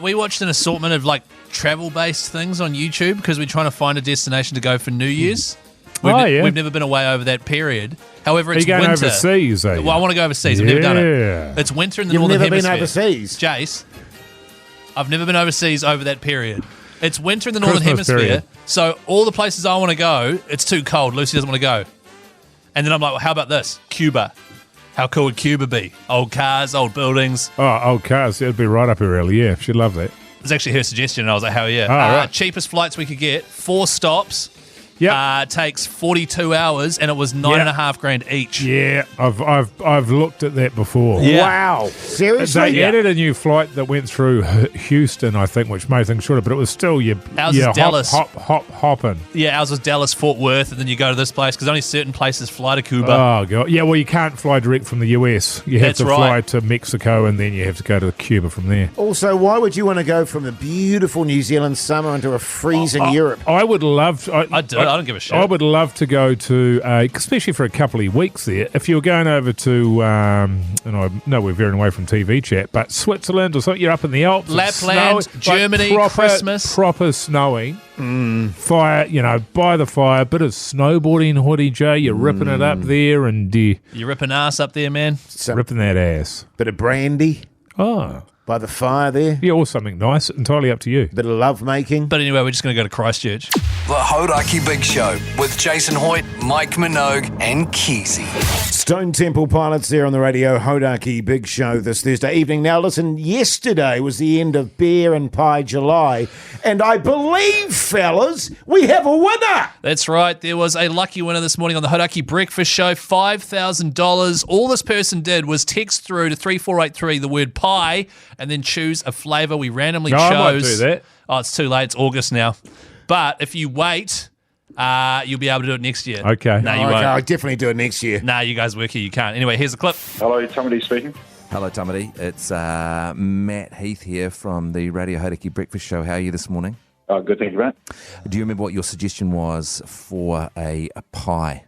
Speaker 6: We watched an assortment of travel-based things on YouTube because we're trying to find a destination to go for New Year's. We've never been away over that period. However, it's
Speaker 5: Are you going
Speaker 6: winter.
Speaker 5: overseas, are you?
Speaker 6: Well, I want to go overseas. I've never done it. It's winter in the Northern Hemisphere.
Speaker 4: You've never been overseas?
Speaker 6: Jase, I've never been overseas over that period. It's winter in the Northern
Speaker 5: Christmas
Speaker 6: Hemisphere,
Speaker 5: period.
Speaker 6: so all the places I want to go, it's too cold. Lucy doesn't want to go. And then I'm like, well, how about this? Cuba. How cool would Cuba be? Old cars, old buildings.
Speaker 5: Oh, old cars. It'd be right up her alley. Yeah, she'd love that.
Speaker 6: It was actually her suggestion, and I was like, hell yeah.
Speaker 5: Right.
Speaker 6: Cheapest flights we could get, 4 stops.
Speaker 5: Yeah.
Speaker 6: Takes 42 hours, and it was $9,500 each.
Speaker 5: Yeah, I've looked at that before.
Speaker 6: Yeah.
Speaker 4: Wow. Seriously?
Speaker 5: They added a new flight that went through Houston, I think, which made things shorter, but it was still
Speaker 6: Ours is Dallas.
Speaker 5: hopping.
Speaker 6: Yeah, ours was Dallas, Fort Worth, and then you go to this place because only certain places fly to Cuba.
Speaker 5: Oh, God. Yeah, well, you can't fly direct from the US. You have
Speaker 6: That's
Speaker 5: to
Speaker 6: right.
Speaker 5: fly to Mexico, and then you have to go to Cuba from there.
Speaker 4: Also, why would you want to go from the beautiful New Zealand summer into a freezing Europe?
Speaker 5: I would love...
Speaker 6: I don't give a shit.
Speaker 5: I would love to go to, especially for a couple of weeks there, if you were going over to, and I know we're veering away from TV chat, but Switzerland or something, you're up in the Alps. it's
Speaker 6: Lapland,
Speaker 5: snowing,
Speaker 6: Germany, Christmas.
Speaker 5: Proper snowing. Fire, by the fire, bit of snowboarding, hoodie J, you're ripping it up there and
Speaker 6: You're ripping ass up there, man.
Speaker 5: ripping that ass.
Speaker 4: Bit of brandy
Speaker 5: Oh.
Speaker 4: by the fire there.
Speaker 5: Yeah, or something nice, entirely up to you.
Speaker 4: Bit of love making.
Speaker 6: But anyway, we're just going to go to Christchurch.
Speaker 1: The Hodaki Big Show with Jason Hoyt, Mike Minogue, and Keyzie.
Speaker 4: Stone Temple Pilots there on the radio. Hodaki Big Show this Thursday evening. Now listen, yesterday was the end of Beer and Pie July, and I believe, fellas, we have a winner.
Speaker 6: That's right. There was a lucky winner this morning on the Hodaki Breakfast Show, $5,000. All this person did was text through to 3483 the word pie and then choose a flavour we randomly chose.
Speaker 5: I might do that.
Speaker 6: Oh, it's too late. It's August now. But if you wait, you'll be able to do it next year.
Speaker 5: Okay.
Speaker 6: No, you
Speaker 4: Okay,
Speaker 6: won't.
Speaker 4: I'll definitely do it next year.
Speaker 6: Nah, you guys work here. You can't. Anyway, here's a clip.
Speaker 18: Hello, Tamati speaking.
Speaker 19: Hello, Tamati. It's Matt Heath here from the Radio Hodaki Breakfast Show. How are you this morning?
Speaker 18: Good, thank you, mate.
Speaker 19: Do you remember what your suggestion was for a pie?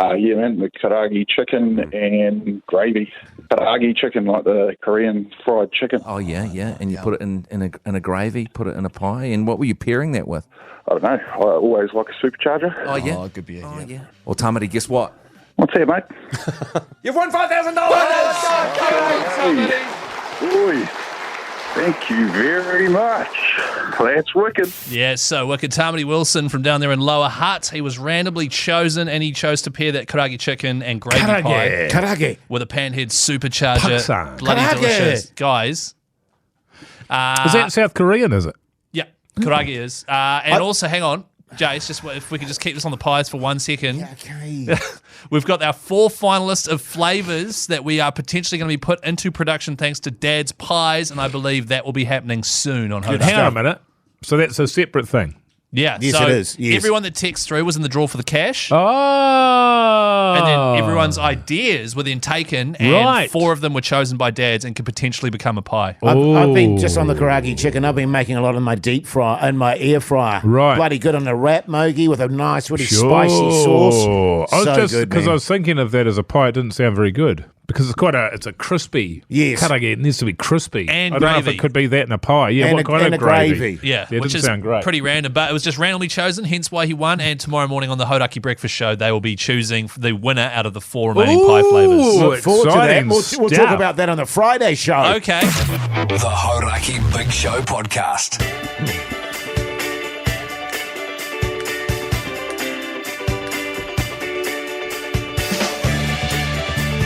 Speaker 18: Yeah, man, the karaage chicken and gravy. Karaage chicken, like the Korean fried chicken.
Speaker 19: Oh, yeah. And you put it in a gravy, put it in a pie. And what were you pairing that with?
Speaker 18: I don't know. I always like a supercharger.
Speaker 19: Oh, yeah?
Speaker 20: Oh, good beer. Yeah.
Speaker 19: Well, Tamati, guess what?
Speaker 18: What's that, mate?
Speaker 19: You've won $5,000!
Speaker 18: Oi, thank you very much. That's wicked.
Speaker 6: Yeah, so wicked. Tamati Wilson from down there in Lower Hutt. He was randomly chosen, and he chose to pair that karaage chicken and gravy pie
Speaker 4: Karaage.
Speaker 6: with a panhead supercharger.
Speaker 5: Pakistan.
Speaker 6: Bloody
Speaker 4: Karaage.
Speaker 6: delicious. Guys.
Speaker 5: Is that South Korean, is it?
Speaker 6: Yeah, karaage is. And also, hang on, Jase, just if we could just keep this on the pies for 1 second.
Speaker 4: Yeah, okay.
Speaker 6: We've got our 4 finalists of flavours that we are potentially going to be put into production thanks to Dad's Pies, and I believe that will be happening soon on Hodaki.
Speaker 5: Hang on a minute. So that's a separate thing.
Speaker 6: Yeah,
Speaker 4: Yes,
Speaker 6: so
Speaker 4: it is. Yes.
Speaker 6: everyone that texts through was in the draw for the cash.
Speaker 5: Oh.
Speaker 6: And then everyone's ideas were then taken, and
Speaker 5: Right.
Speaker 6: 4 of them were chosen by dads and could potentially become a pie.
Speaker 4: I've been just on the karaage chicken. I've been making a lot in my deep fryer and my air fryer.
Speaker 5: Right.
Speaker 4: Bloody good on the wrap mogi with a nice, really spicy sauce.
Speaker 5: I was
Speaker 4: So
Speaker 5: just
Speaker 4: good,
Speaker 5: because
Speaker 4: man.
Speaker 5: I was thinking of that as a pie. It didn't sound very good because it's a crispy.
Speaker 4: Yes.
Speaker 5: Karaage, it needs to be crispy.
Speaker 6: And
Speaker 5: I don't know if
Speaker 6: gravy.
Speaker 5: it could be that in a pie. Yeah,
Speaker 4: And
Speaker 5: what
Speaker 4: a-
Speaker 5: kind
Speaker 4: and
Speaker 5: of
Speaker 4: a gravy.
Speaker 6: Yeah,
Speaker 5: it
Speaker 6: which
Speaker 5: didn't
Speaker 6: is
Speaker 5: sound great.
Speaker 6: pretty random, but it was just randomly chosen, hence why he won. And tomorrow morning on the Hodaki Breakfast Show, they will be choosing the winner out of the 4 remaining pie flavours.
Speaker 4: Look forward to that.
Speaker 5: exciting
Speaker 4: We'll talk
Speaker 5: stuff.
Speaker 4: about that on the Friday show.
Speaker 6: Okay.
Speaker 1: The Horaki Big Show Podcast.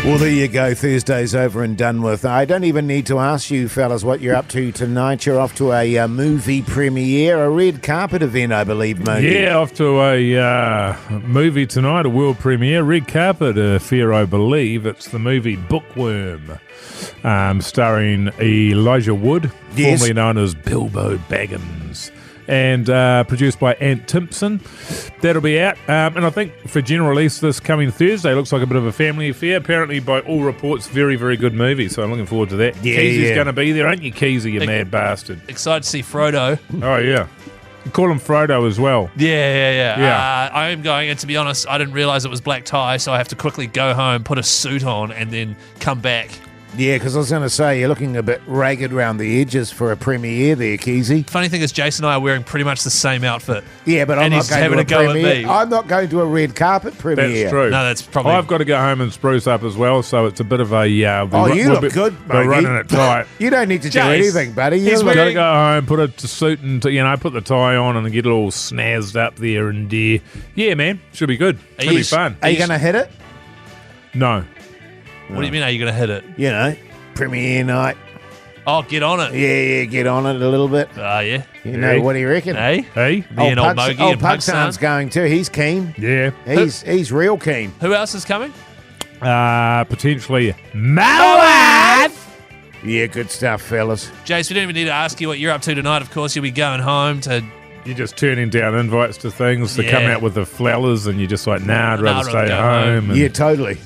Speaker 4: Well, there you go. Thursday's over and done with. I don't even need to ask you, fellas, what you're up to tonight. You're off to a movie premiere, a red carpet event, I believe, Mogi.
Speaker 5: Yeah, off to a movie tonight, a world premiere, red carpet affair, I believe. It's the movie Bookworm, starring Elijah Wood,
Speaker 4: Yes.
Speaker 5: formerly known as Bilbo Baggins, and produced by Ant Timpson. That'll be out, and I think for general release this coming Thursday. Looks like a bit of a family affair. Apparently, by all reports, very, very good movie. So I'm looking forward to that.
Speaker 4: Yeah,
Speaker 5: Keyzie's
Speaker 4: yeah.
Speaker 5: going to be there, aren't you, Keyzie, you mad bastard?
Speaker 6: Excited to see Frodo.
Speaker 5: Oh, yeah. You call him Frodo as well.
Speaker 6: Yeah. I am going, and to be honest, I didn't realise it was black tie, so I have to quickly go home, put a suit on, and then come back.
Speaker 4: Yeah, because I was going to say, you're looking a bit ragged around the edges for a premiere there, Keyzie.
Speaker 6: Funny thing is, Jason and I are wearing pretty much the same outfit.
Speaker 4: Yeah, but I'm
Speaker 6: And
Speaker 4: not
Speaker 6: he's
Speaker 4: going
Speaker 6: having
Speaker 4: to
Speaker 6: a go at
Speaker 4: premiere.
Speaker 6: me.
Speaker 4: I'm not going to a red carpet premiere.
Speaker 5: That's true.
Speaker 6: No, that's probably...
Speaker 5: I've got to go home and spruce up as well, so it's a bit of a...
Speaker 4: You look good,
Speaker 5: We're
Speaker 4: Mogi.
Speaker 5: running it tight.
Speaker 4: You don't need to do
Speaker 6: Jase,
Speaker 4: anything, buddy.
Speaker 6: he's
Speaker 4: You look-
Speaker 5: Got to go home, put a suit and, put the tie on and get it all snazzed up there and yeah, man, should be good. Should be fun.
Speaker 4: Are you going to hit it?
Speaker 5: No.
Speaker 6: What do you mean, are you going to hit it?
Speaker 4: You know, premiere night.
Speaker 6: Oh, get on it.
Speaker 4: Yeah, get on it a little bit.
Speaker 6: Yeah.
Speaker 4: You know, what do you reckon?
Speaker 6: Hey?
Speaker 5: Hey?
Speaker 6: Me and old Mogi and
Speaker 4: Pugsan's
Speaker 6: Pugsan.
Speaker 4: going too. He's keen.
Speaker 5: Yeah.
Speaker 4: He's real keen.
Speaker 6: Who else is coming?
Speaker 5: Potentially Malawat.
Speaker 4: Yeah, good stuff, fellas.
Speaker 6: Jase, we don't even need to ask you what you're up to tonight. Of course, you'll be going home to...
Speaker 5: You're just turning down invites to things to come
Speaker 6: Yeah.
Speaker 5: out with the flowers, and you're just like, nah, I'd rather
Speaker 6: I'd
Speaker 5: stay
Speaker 6: go
Speaker 5: home.
Speaker 6: home.
Speaker 5: And
Speaker 4: Yeah, totally.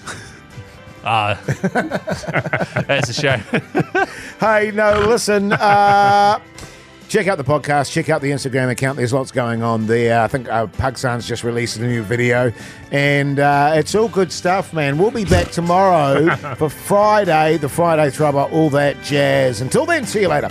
Speaker 6: That's a shame.
Speaker 4: Hey, no, listen. Check out the podcast. Check out the Instagram account. There's lots going on there. I think Pugsan's just released a new video. And it's all good stuff, man. We'll be back tomorrow for Friday, the Friday Thrubber, all that jazz. Until then, see you later.